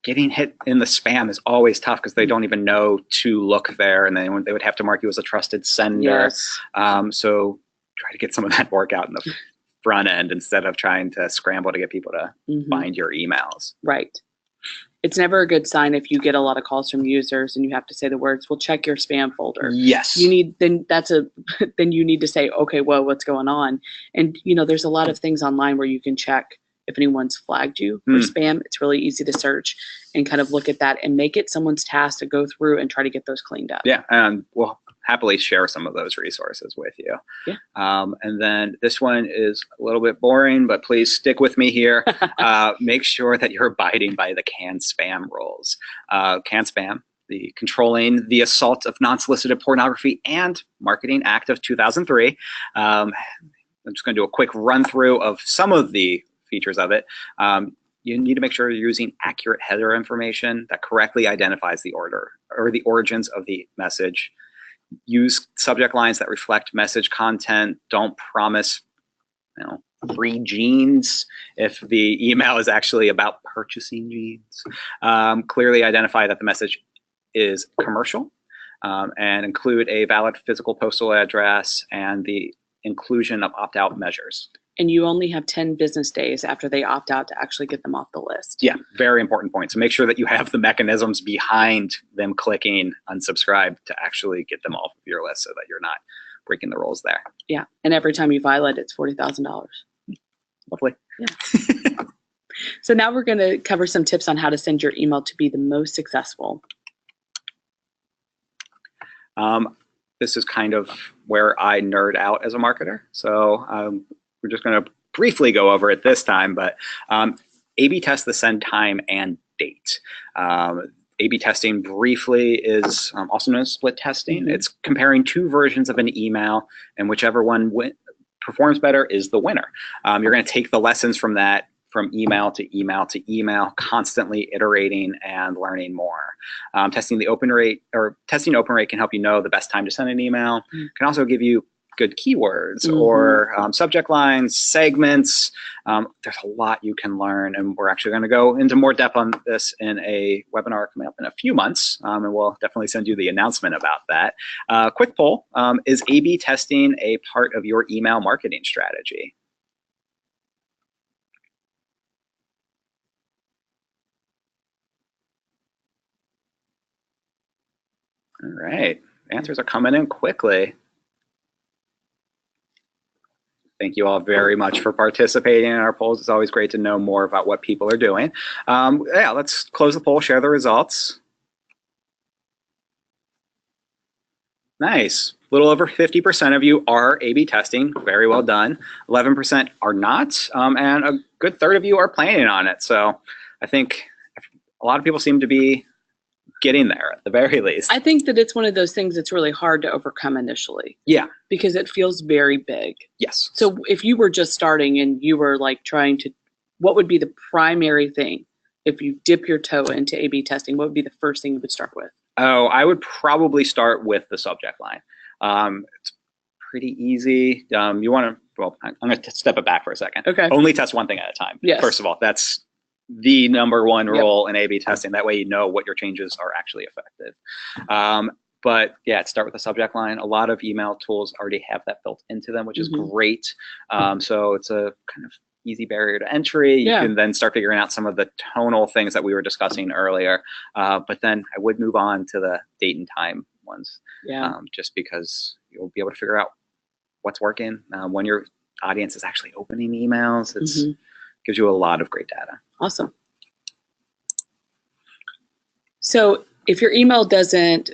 [SPEAKER 1] Getting hit in the spam is always tough because they don't even know to look there, and then they would have to mark you as a trusted sender. So try to get some of that work out in the front end instead of trying to scramble to get people to find your emails. It's never a good sign if you get a lot of calls from users and you have to say the words, well, check your spam folder. You need, then you need to say, okay, well, what's going on? And there's a lot of things online where you can check if anyone's flagged you for spam. It's really easy to search and kind of look at that and make it someone's task to go through and try to get those cleaned up. And we'll happily share some of those resources with you. And then this one is a little bit boring, but please stick with me here. Make sure that you're abiding by the CAN spam rules. CAN spam, the Controlling the Assault of Non-Solicited Pornography and Marketing Act of 2003. I'm just going to do a quick run through of some of the features of it. You need to make sure you're using accurate header information that correctly identifies the order or the origins of the message. Use subject lines that reflect message content. Don't promise free jeans if the email is actually about purchasing jeans. Clearly identify that the message is commercial, and include a valid physical postal address and the inclusion of opt-out measures.
[SPEAKER 2] And you only have 10 business days after they opt out to actually get them off the list.
[SPEAKER 1] Yeah, very important point. So make sure that you have the mechanisms behind them clicking unsubscribe to actually get them off of your list so that you're not breaking the rules there.
[SPEAKER 2] Yeah, and every time you violate, it's $40,000.
[SPEAKER 1] Lovely.
[SPEAKER 2] Yeah. So now we're going to cover some tips on how to send your email to be the most successful.
[SPEAKER 1] This is kind of where I nerd out as a marketer. So we're just going to briefly go over it this time, but A/B test the send time and date. A/B testing briefly is also known as split testing. It's comparing two versions of an email, and whichever one performs better is the winner. You're going to take the lessons from that, from email to email to email, constantly iterating and learning more. Testing open rate can help you know the best time to send an email. Can also give you good keywords or subject lines, segments. There's a lot you can learn, and we're actually going to go into more depth on this in a webinar coming up in a few months, and we'll definitely send you the announcement about that. Quick poll, is A/B testing a part of your email marketing strategy? All right, answers are coming in quickly. Thank you all very much for participating in our polls. It's always great to know more about what people are doing. Yeah, let's close the poll, share the results. Nice. A little over 50% of you are A/B testing. Very well done. 11% are not, and a good third of you are planning on it. So I think a lot of people seem to be getting there at the very least.
[SPEAKER 2] I think that it's one of those things that's really hard to overcome initially.
[SPEAKER 1] Yeah.
[SPEAKER 2] Because it feels very big.
[SPEAKER 1] Yes.
[SPEAKER 2] So if you were just starting and you were like trying to, what would be the primary thing if you dip your toe into A/B testing? What would be the first thing you would start with?
[SPEAKER 1] Oh, I would probably start with the subject line. It's pretty easy. You want to, well, I'm going to step it back for a second.
[SPEAKER 2] Okay.
[SPEAKER 1] Only test one thing at a time.
[SPEAKER 2] Yes.
[SPEAKER 1] First of all, that's the number one rule in A/B testing. That way you know what your changes are actually effective. But yeah, start with the subject line. A lot of email tools already have that built into them, which is great. So it's a kind of easy barrier to entry. You can then start figuring out some of the tonal things that we were discussing earlier. But then I would move on to the date and time ones, just because you'll be able to figure out what's working when your audience is actually opening emails. It's gives you a lot of great data.
[SPEAKER 2] Awesome. So if your email doesn't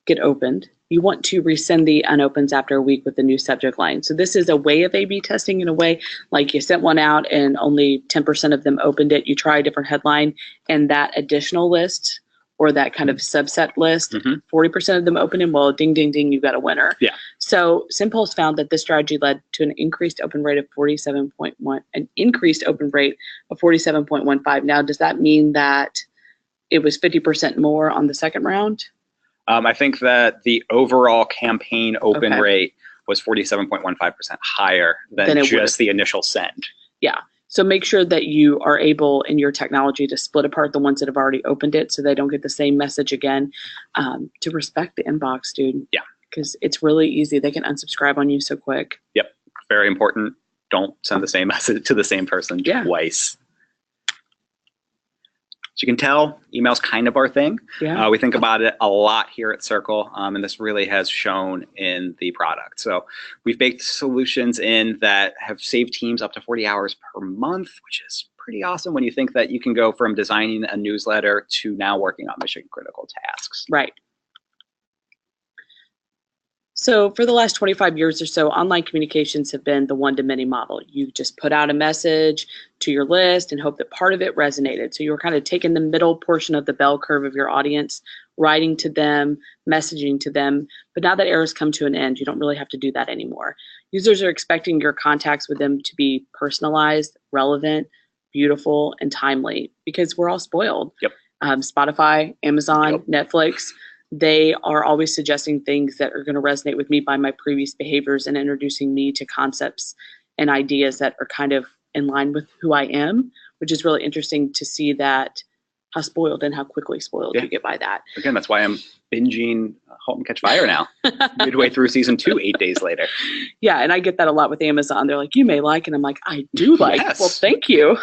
[SPEAKER 2] get opened, you want to resend the unopens after a week with the new subject line. So this is a way of A/B testing in a way, like you sent one out and only 10% of them opened it. You try a different headline, and that additional list or that kind of subset list, 40% of them open and well, ding, ding, ding, you got a winner.
[SPEAKER 1] Yeah.
[SPEAKER 2] So Symbols found that this strategy led to an increased open rate of 47.15. Now, does that mean that it was 50% more on the second round?
[SPEAKER 1] I think that the overall campaign open rate was 47.15% higher than just the initial send.
[SPEAKER 2] Yeah. So make sure that you are able in your technology to split apart the ones that have already opened it so they don't get the same message again. To respect the inbox, dude. Yeah. Because it's really easy. They can unsubscribe on you so quick.
[SPEAKER 1] Yep. Very important. Don't send the same message to the same person twice. As you can tell, email's kind of our thing. Yeah. We think about it a lot here at Cerkl, and this really has shown in the product. So we've baked solutions in that have saved teams up to 40 hours per month, which is pretty awesome when you think that you can go from designing a newsletter to now working on mission critical tasks.
[SPEAKER 2] Right. So for the last 25 years or so, online communications have been the one-to-many model. You just put out a message to your list and hope that part of it resonated. So you were kind of taking the middle portion of the bell curve of your audience, writing to them, messaging to them. But now that era's come to an end, you don't really have to do that anymore. Users are expecting your contacts with them to be personalized, relevant, beautiful, and timely because we're all spoiled.
[SPEAKER 1] Yep.
[SPEAKER 2] Spotify, Amazon, Netflix. They are always suggesting things that are going to resonate with me by my previous behaviors and introducing me to concepts and ideas that are kind of in line with who I am, which is really interesting to see that how spoiled and how quickly spoiled you get by that.
[SPEAKER 1] Again, that's why I'm binging *Halt and Catch Fire* now, midway through season 2, 8 days later.
[SPEAKER 2] Yeah, and I get that a lot with Amazon. They're like, you may like, and I'm like, I do like.
[SPEAKER 1] Yes.
[SPEAKER 2] Well, thank you.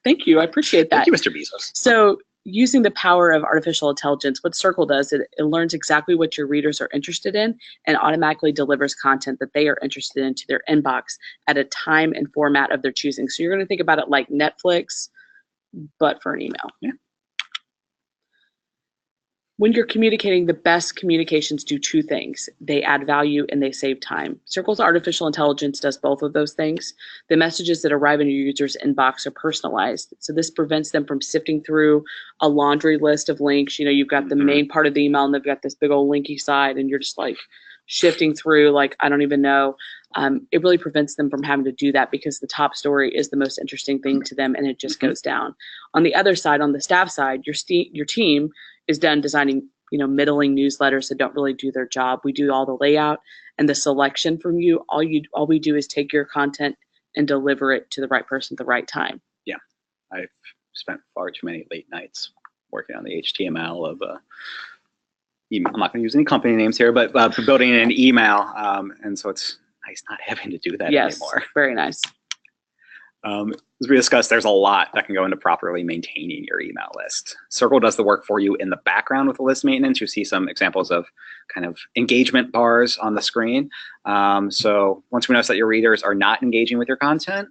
[SPEAKER 2] Thank you. I appreciate that.
[SPEAKER 1] Thank you, Mr. Bezos.
[SPEAKER 2] So using the power of artificial intelligence, what Cerkl does, it learns exactly what your readers are interested in and automatically delivers content that they are interested in to their inbox at a time and format of their choosing. So you're going to think about it like Netflix, but for an email.
[SPEAKER 1] Yeah.
[SPEAKER 2] When you're communicating, the best communications do two things. They add value and they save time. Cerkl's artificial intelligence does both of those things. The messages that arrive in your user's inbox are personalized. So this prevents them from sifting through a laundry list of links. You know, you've got the main part of the email and they've got this big old linky side and you're just like shifting through like, I don't even know. It really prevents them from having to do that because the top story is the most interesting thing to them and it just goes down. On the other side, on the staff side, your team is done designing, you know, middling newsletters that don't really do their job. We do all the layout and the selection from you. All we do is take your content and deliver it to the right person at the right time.
[SPEAKER 1] Yeah, I've spent far too many late nights working on the HTML of email. I'm not going to use any company names here, but building an email, and so it's nice not having to do that anymore.
[SPEAKER 2] Yes, very nice.
[SPEAKER 1] As we discussed, there's a lot that can go into properly maintaining your email list. Cerkl does the work for you in the background with the list maintenance. You see some examples of kind of engagement bars on the screen. So once we notice that your readers are not engaging with your content,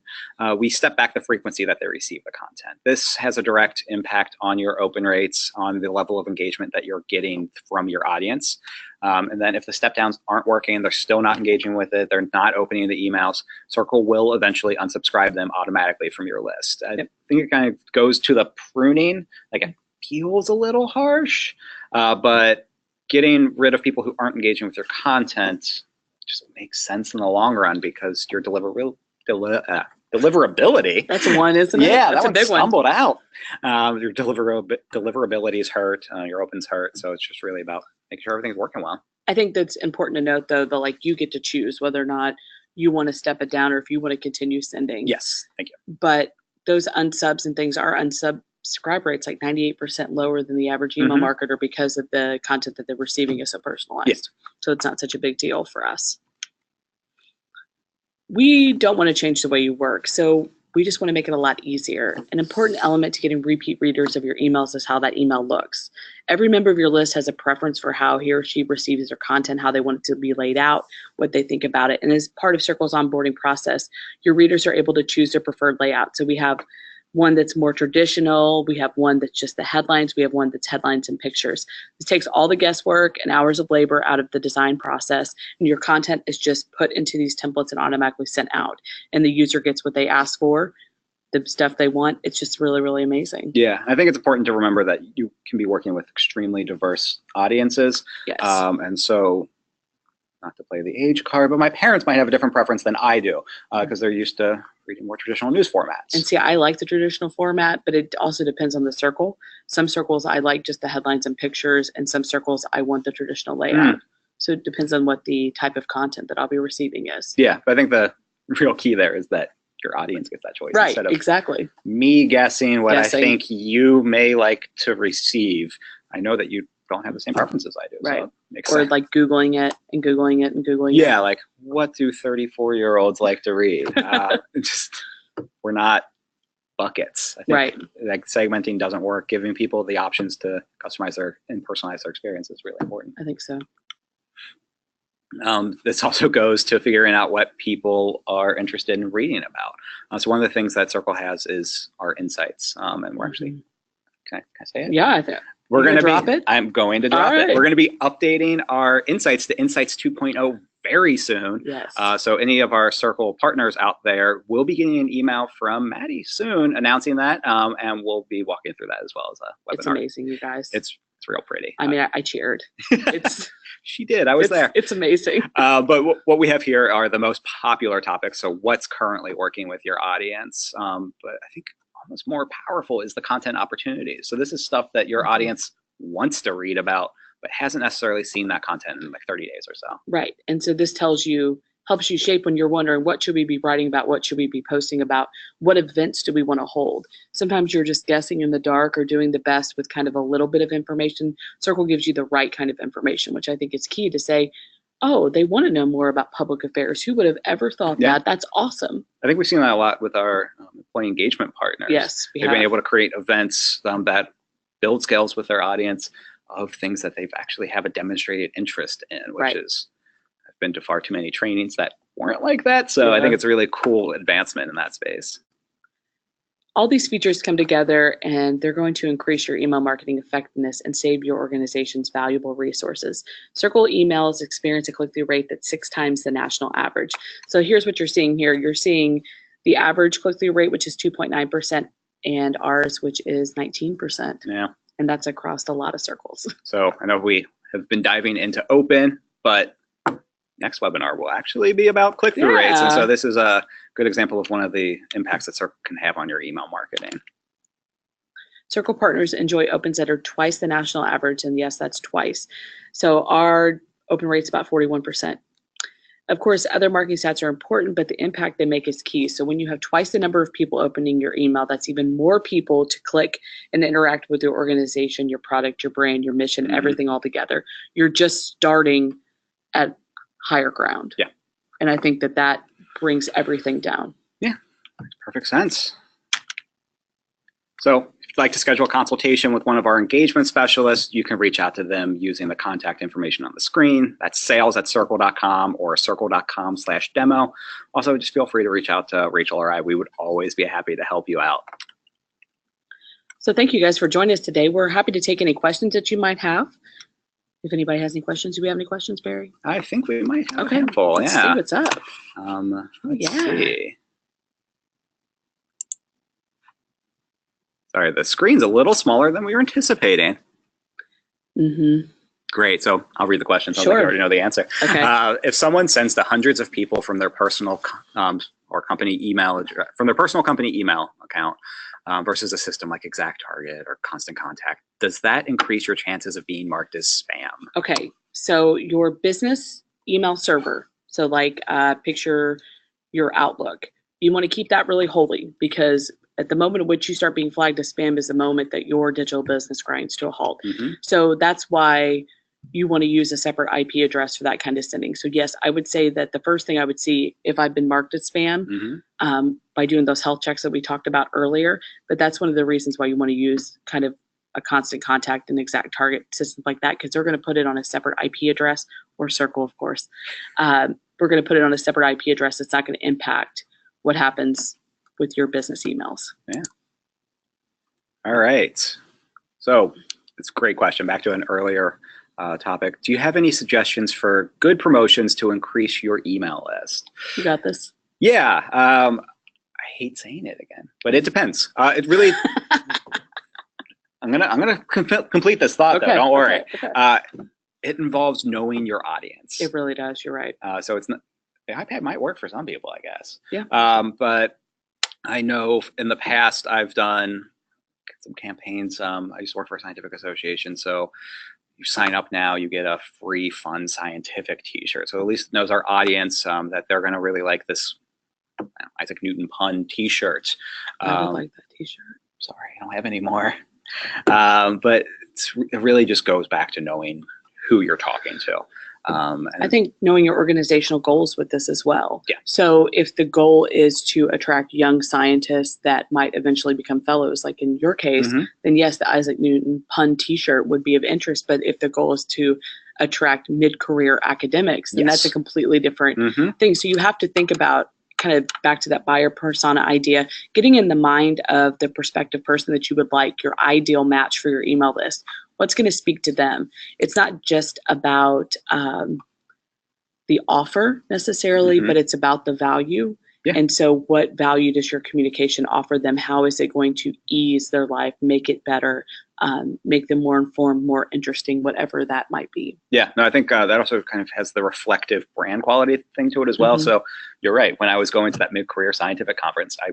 [SPEAKER 1] we step back the frequency that they receive the content. This has a direct impact on your open rates, on the level of engagement that you're getting from your audience. And then if the step downs aren't working, they're still not engaging with it, they're not opening the emails, Cerkl will eventually unsubscribe them automatically from your list. I think it kind of goes to the pruning, like it feels a little harsh, but getting rid of people who aren't engaging with your content just makes sense in the long run because your deliverability.
[SPEAKER 2] That's one, isn't it?
[SPEAKER 1] Yeah,
[SPEAKER 2] that's
[SPEAKER 1] that
[SPEAKER 2] a big
[SPEAKER 1] one stumbled
[SPEAKER 2] one.
[SPEAKER 1] out. Your deliverability is hurt, your opens hurt, so it's just really about making sure everything's working well.
[SPEAKER 2] I think that's important to note, though, that like you get to choose whether or not you want to step it down or if you want to continue sending.
[SPEAKER 1] Yes, thank you.
[SPEAKER 2] But those unsubs and things are unsubscribe rates like 98% lower than the average email marketer because of the content that they're receiving is so personalized.
[SPEAKER 1] Yes.
[SPEAKER 2] So it's not such a big deal for us. We don't want to change the way you work, so we just want to make it a lot easier. An important element to getting repeat readers of your emails is how that email looks. Every member of your list has a preference for how he or she receives their content, how they want it to be laid out, what they think about it. And as part of Cerkl's onboarding process, your readers are able to choose their preferred layout. So we have one that's more traditional, we have one that's just the headlines, we have one that's headlines and pictures. This takes all the guesswork and hours of labor out of the design process, and your content is just put into these templates and automatically sent out. And the user gets what they ask for, the stuff they want. It's just really, really amazing.
[SPEAKER 1] Yeah, I think it's important to remember that you can be working with extremely diverse audiences.
[SPEAKER 2] Yes.
[SPEAKER 1] And so, not to play the age card, but my parents might have a different preference than I do because they're used to reading more traditional news formats.
[SPEAKER 2] And see, I like the traditional format, but it also depends on the Cerkl. Some Cerkls I like just the headlines and pictures, and some Cerkls I want the traditional layout. So it depends on what the type of content that I'll be receiving is.
[SPEAKER 1] Yeah, but I think the real key there is that your audience gets that choice.
[SPEAKER 2] Right,
[SPEAKER 1] instead of
[SPEAKER 2] exactly.
[SPEAKER 1] me guessing what I think you may like to receive. I know that you don't have the same preferences I do.
[SPEAKER 2] Right.
[SPEAKER 1] So it makes
[SPEAKER 2] Or
[SPEAKER 1] sense.
[SPEAKER 2] like Googling it and Googling it and Googling it.
[SPEAKER 1] Yeah, like what do 34-year-olds like to read? We're not buckets. I think
[SPEAKER 2] Right.
[SPEAKER 1] like segmenting doesn't work. Giving people the options to customize their and personalize their experience is really important.
[SPEAKER 2] I think so.
[SPEAKER 1] This also goes to figuring out what people are interested in reading about. So one of the things that Cerkl has is our insights, and we're actually, can I say it?
[SPEAKER 2] Yeah, I think.
[SPEAKER 1] We're going to
[SPEAKER 2] drop it.
[SPEAKER 1] I'm going to drop it. We're going to be updating our insights to Insights 2.0 very soon.
[SPEAKER 2] Yes.
[SPEAKER 1] So any of our Cerkl partners out there will be getting an email from Maddie soon announcing that, and we'll be walking through that as well as a webinar.
[SPEAKER 2] It's amazing, you guys.
[SPEAKER 1] It's real pretty.
[SPEAKER 2] I mean, I cheered. It's
[SPEAKER 1] she did. I was there.
[SPEAKER 2] It's amazing.
[SPEAKER 1] But what we have here are the most popular topics. So what's currently working with your audience? But I think almost more powerful is the content opportunities. So this is stuff that your audience wants to read about, but hasn't necessarily seen that content in like 30 days or so.
[SPEAKER 2] Right. And so this tells you helps you shape when you're wondering, what should we be writing about? What should we be posting about? What events do we want to hold? Sometimes you're just guessing in the dark or doing the best with kind of a little bit of information. Cerkl gives you the right kind of information, which I think is key to say, oh, they want to know more about public affairs. Who would have ever thought that? That's awesome.
[SPEAKER 1] I think we've seen that a lot with our employee engagement partners.
[SPEAKER 2] Yes,
[SPEAKER 1] they've been able to create events that build scales with their audience of things that they've actually have a demonstrated interest in, which is, I've been to far too many trainings that weren't like that. So I think it's a really cool advancement in that space.
[SPEAKER 2] All these features come together and they're going to increase your email marketing effectiveness and save your organization's valuable resources. Cerkl emails experience a click-through rate that's 6 times the national average. So here's what you're seeing here. You're seeing the average click-through rate, which is 2.9%, and ours, which is 19%.
[SPEAKER 1] Yeah.
[SPEAKER 2] And that's across a lot of circles.
[SPEAKER 1] So I know we have been diving into open, but next webinar will actually be about click-through rates. And so this is a good example of one of the impacts that Cerkl can have on your email marketing.
[SPEAKER 2] Cerkl partners enjoy opens that are twice the national average, and yes, that's twice. So our open rate's about 41%. Of course, other marketing stats are important, but the impact they make is key. So when you have twice the number of people opening your email, that's even more people to click and interact with your organization, your product, your brand, your mission, everything all together. You're just starting at higher ground.
[SPEAKER 1] Yeah.
[SPEAKER 2] And I think that that brings everything down.
[SPEAKER 1] Yeah, makes perfect sense. So if you'd like to schedule a consultation with one of our engagement specialists, you can reach out to them using the contact information on the screen. That's sales@cerkl.com or cerkl.com/demo. Also, just feel free to reach out to Rachel or I. We would always be happy to help you out.
[SPEAKER 2] So thank you guys for joining us today. We're happy to take any questions that you might have. If anybody has any questions, do we have any questions, Barry?
[SPEAKER 1] I think we might have a handful.
[SPEAKER 2] Let's see what's up.
[SPEAKER 1] Let's see. Sorry, the screen's a little smaller than we were anticipating. Great. So I'll read the question. Sounds like you already know the answer.
[SPEAKER 2] Okay.
[SPEAKER 1] If someone sends to hundreds of people from their personal or company email address, from their personal company email account versus a system like ExactTarget or Constant Contact, does that increase your chances of being marked as spam?
[SPEAKER 2] Okay. So your business email server, so like picture your Outlook, you want to keep that really holy, because at the moment at which you start being flagged as spam is the moment that your digital business grinds to a halt. So that's why you want to use a separate IP address for that kind of sending. So yes, I would say that the first thing I would see if I've been marked as spam by doing those health checks that we talked about earlier, but that's one of the reasons why you want to use kind of a Constant Contact and ExactTarget systems like that, because they're going to put it on a separate IP address, or Cerkl, of course. We're going to put it on a separate IP address that's not going to impact what happens with your business emails.
[SPEAKER 1] Yeah. All right. So it's a great question. Back to an earlier topic. Do you have any suggestions for good promotions to increase your email list?
[SPEAKER 2] You got this.
[SPEAKER 1] Yeah. I hate saying it again, but it depends. It really. I'm gonna complete this thought though. Don't worry. It involves knowing your audience.
[SPEAKER 2] It really does. You're right.
[SPEAKER 1] So it's not. The iPad might work for some people, I guess.
[SPEAKER 2] Yeah.
[SPEAKER 1] But I know in the past I've done some campaigns. I used to work for a scientific association, so you sign up now, you get a free fun scientific t-shirt. So at least it knows our audience that they're going to really like this Isaac Newton pun t-shirt.
[SPEAKER 2] I would like that t-shirt.
[SPEAKER 1] Sorry, I don't have any more. But it really just goes back to knowing who you're talking to.
[SPEAKER 2] I think knowing your organizational goals with this as well.
[SPEAKER 1] Yeah.
[SPEAKER 2] So if the goal is to attract young scientists that might eventually become fellows, like in your case, then yes, the Isaac Newton pun t-shirt would be of interest. But if the goal is to attract mid-career academics, then that's a completely different thing. So you have to think about, kind of back to that buyer persona idea, getting in the mind of the prospective person that you would like, your ideal match for your email list. What's going to speak to them? It's not just about the offer necessarily, but it's about the value. Yeah. And so what value does your communication offer them? How is it going to ease their life, make it better, make them more informed, more interesting, whatever that might be? Yeah, no, I think that also kind of has the reflective brand quality thing to it as well. So you're right. When I was going to that mid-career scientific conference, I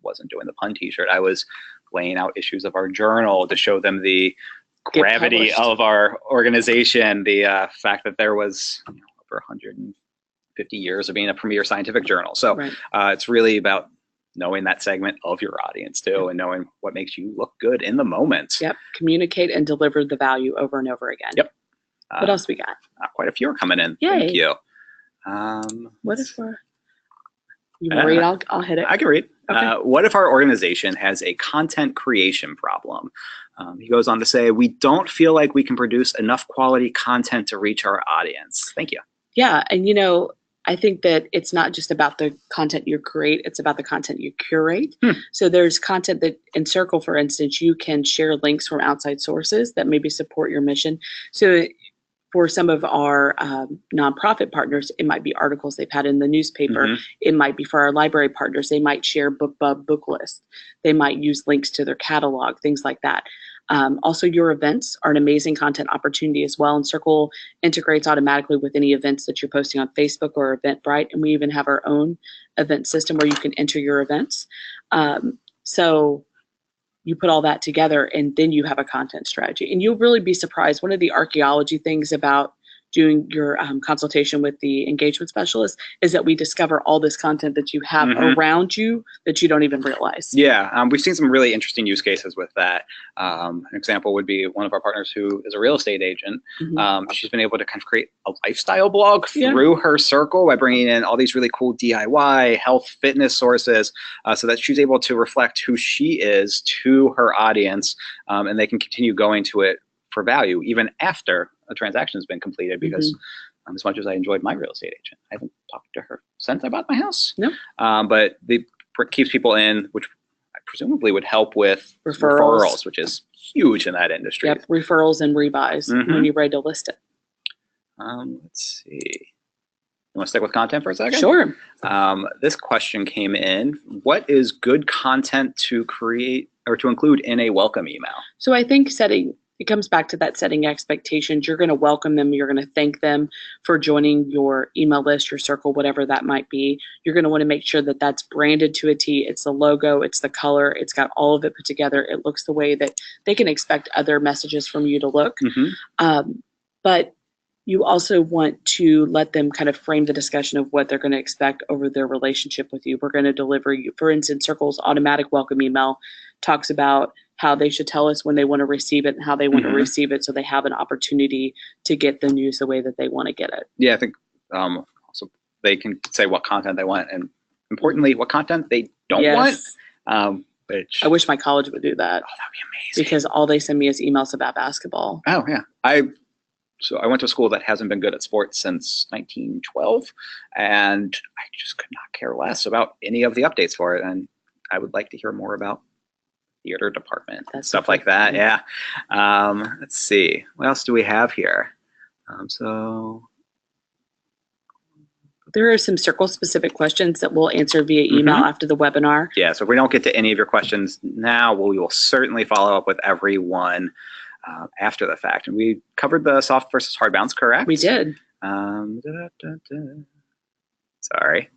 [SPEAKER 2] wasn't doing the pun t-shirt. I was laying out issues of our journal to show them the gravity of our organization, the fact that there was over 100
[SPEAKER 1] 50 years of being a premier scientific journal. So
[SPEAKER 2] Right.
[SPEAKER 1] it's really about knowing that segment of your audience too, and knowing what makes you look good in the moment.
[SPEAKER 2] Yep. Communicate and deliver the value over and over again.
[SPEAKER 1] Yep.
[SPEAKER 2] What else we got?
[SPEAKER 1] Quite a few are coming in.
[SPEAKER 2] Yay.
[SPEAKER 1] Thank you.
[SPEAKER 2] What if we're... You want to read? I'll hit it.
[SPEAKER 1] I can read.
[SPEAKER 2] Okay.
[SPEAKER 1] What if our organization has a content creation problem? He goes on to say, we don't feel like we can produce enough quality content to reach our audience. Thank you.
[SPEAKER 2] Yeah. And, you know, I think that it's not just about the content you create, it's about the content you curate. So there's content that in Cerkl, for instance, you can share links from outside sources that maybe support your mission. So for some of our nonprofit partners, it might be articles they've had in the newspaper. It might be for our library partners. They might share BookBub book list. They might use links to their catalog, things like that. Also, your events are an amazing content opportunity as well. And Cerkl integrates automatically with any events that you're posting on Facebook or Eventbrite. And we even have our own event system where you can enter your events. So you put all that together and then you have a content strategy. And you'll really be surprised. One of the archaeology things about doing your consultation with the engagement specialist is that we discover all this content that you have around you that you don't even realize.
[SPEAKER 1] Yeah, we've seen some really interesting use cases with that. An example would be one of our partners who is a real estate agent. She's been able to kind of create a lifestyle blog through her Cerkl by bringing in all these really cool DIY, health, fitness sources so that she's able to reflect who she is to her audience, and they can continue going to it for value even after a transaction has been completed, because as much as I enjoyed my real estate agent, I haven't talked to her since I bought my house.
[SPEAKER 2] No.
[SPEAKER 1] But it keeps people in, which presumably would help with referrals, which is huge in that industry.
[SPEAKER 2] Yep, referrals and rebuys when you're ready to list it.
[SPEAKER 1] Let's see. You want to stick with content for a second?
[SPEAKER 2] Sure.
[SPEAKER 1] This question came in. What is good content to create or to include in a welcome email?
[SPEAKER 2] So I think it comes back to that setting expectations. You're going to welcome them. You're going to thank them for joining your email list, your Cerkl, whatever that might be. You're going to want to make sure that that's branded to a T. It's the logo, it's the color, it's got all of it put together. It looks the way that they can expect other messages from you to look. But you also want to let them kind of frame the discussion of what they're going to expect over their relationship with you. We're going to deliver you, for instance, Cerkl's automatic welcome email talks about how they should tell us when they want to receive it and how they want to receive it, so they have an opportunity to get the news the way that they want to get it. Yeah,
[SPEAKER 1] I think also they can say what content they want, and importantly, what content they don't want.
[SPEAKER 2] I wish my college would do that.
[SPEAKER 1] Oh, that'd be amazing.
[SPEAKER 2] Because all they send me is emails about basketball.
[SPEAKER 1] Oh, yeah. So I went to a school that hasn't been good at sports since 1912, and I just could not care less about any of the updates for it. And I would like to hear more about theater department, stuff like that. Yeah. Let's see. What else do we have here? So
[SPEAKER 2] there are some Cerkl specific questions that we'll answer via email after the webinar.
[SPEAKER 1] Yeah. So if we don't get to any of your questions now, we will certainly follow up with everyone after the fact. And we covered the soft versus hard bounce, correct?
[SPEAKER 2] We did.
[SPEAKER 1] Sorry.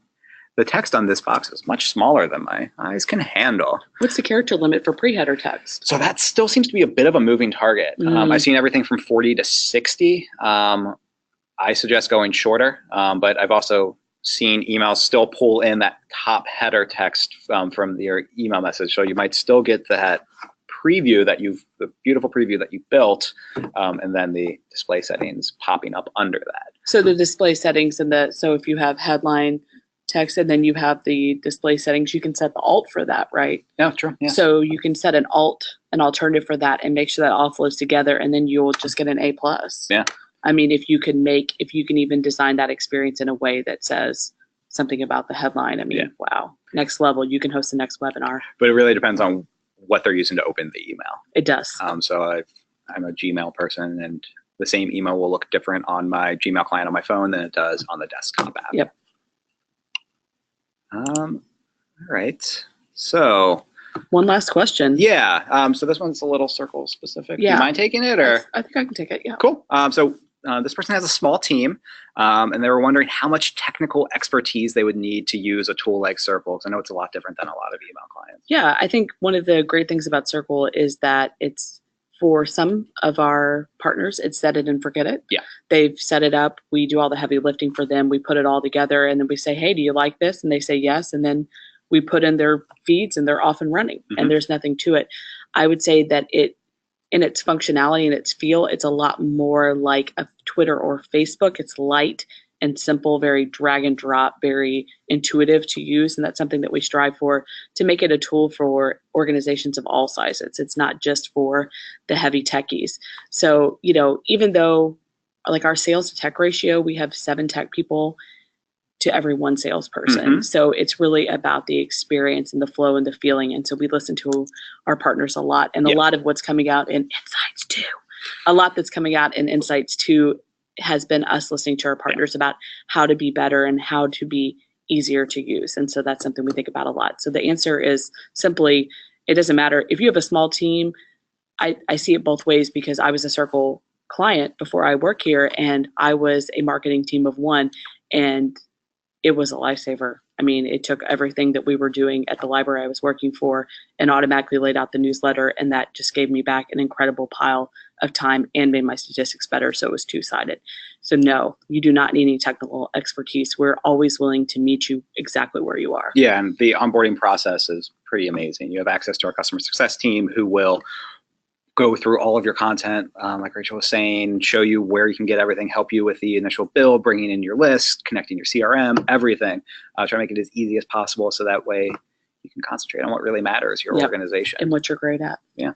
[SPEAKER 1] The text on this box is much smaller than my eyes can handle.
[SPEAKER 2] What's the character limit for pre-header text?
[SPEAKER 1] So that still seems to be a bit of a moving target. I've seen everything from 40 to 60. I suggest going shorter, but I've also seen emails still pull in that top header text from your email message. So you might still get that preview the beautiful preview that you built, and then the display settings popping up under that.
[SPEAKER 2] So the display settings so if you have headline text and then you have the display settings, you can set the alt for that, right?
[SPEAKER 1] Yeah, true. Yeah.
[SPEAKER 2] So you can set an alternative for that and make sure that all flows together, and then you'll just get an A+.
[SPEAKER 1] Yeah.
[SPEAKER 2] I mean, if you can even design that experience in a way that says something about the headline, I mean, wow, next level. You can host the next webinar.
[SPEAKER 1] But it really depends on what they're using to open the email.
[SPEAKER 2] It does.
[SPEAKER 1] So I'm a Gmail person, and the same email will look different on my Gmail client on my phone than it does on the desktop app.
[SPEAKER 2] Yep.
[SPEAKER 1] All right. So
[SPEAKER 2] one last question.
[SPEAKER 1] Yeah. So this one's a little Cerkl specific.
[SPEAKER 2] Yeah.
[SPEAKER 1] Do you mind taking it, or?
[SPEAKER 2] I think I can take it. Yeah.
[SPEAKER 1] Cool. So this person has a small team, and they were wondering how much technical expertise they would need to use a tool like Cerkl, because I know it's a lot different than a lot of email clients.
[SPEAKER 2] Yeah, I think one of the great things about Cerkl is that it's For some of our partners, it's set it and forget it.
[SPEAKER 1] Yeah.
[SPEAKER 2] They've set it up. We do all the heavy lifting for them. We put it all together, and then we say, hey, do you like this? And they say yes. And then we put in their feeds and they're off and running, and there's nothing to it. I would say that in its functionality and its feel, it's a lot more like a Twitter or Facebook. It's light and simple, very drag and drop, very intuitive to use. And that's something that we strive for, to make it a tool for organizations of all sizes. It's not just for the heavy techies. So, even though like our sales to tech ratio, we have 7 tech people to every 1 salesperson. So it's really about the experience and the flow and the feeling. And so we listen to our partners a lot, and a lot of what's coming out in Insights too. A lot that's coming out in Insights too has been us listening to our partners about how to be better and how to be easier to use. And so that's something we think about a lot. So the answer is simply, it doesn't matter. If you have a small team, I see it both ways, because I was a Cerkl client before I work here, and I was a marketing team of 1, and it was a lifesaver. I mean, it took everything that we were doing at the library I was working for and automatically laid out the newsletter, and that just gave me back an incredible pile of time and made my statistics better, so it was 2-sided. So no, you do not need any technical expertise. We're always willing to meet you exactly where you are.
[SPEAKER 1] Yeah, and the onboarding process is pretty amazing. You have access to our customer success team, who will go through all of your content, like Rachel was saying, show you where you can get everything, help you with the initial build, bringing in your list, connecting your CRM, everything. Try to make it as easy as possible, so that way you can concentrate on what really matters, your organization.
[SPEAKER 2] And what you're great at.
[SPEAKER 1] Yeah.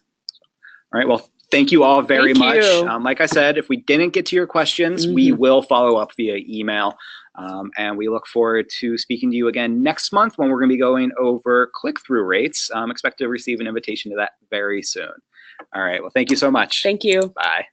[SPEAKER 1] All right, well, thank you all very much.
[SPEAKER 2] You.
[SPEAKER 1] Like I said, if we didn't get to your questions, we will follow up via email. And we look forward to speaking to you again next month, when we're going to be going over click-through rates. Expect to receive an invitation to that very soon. All right. Well, thank you so much.
[SPEAKER 2] Thank you.
[SPEAKER 1] Bye.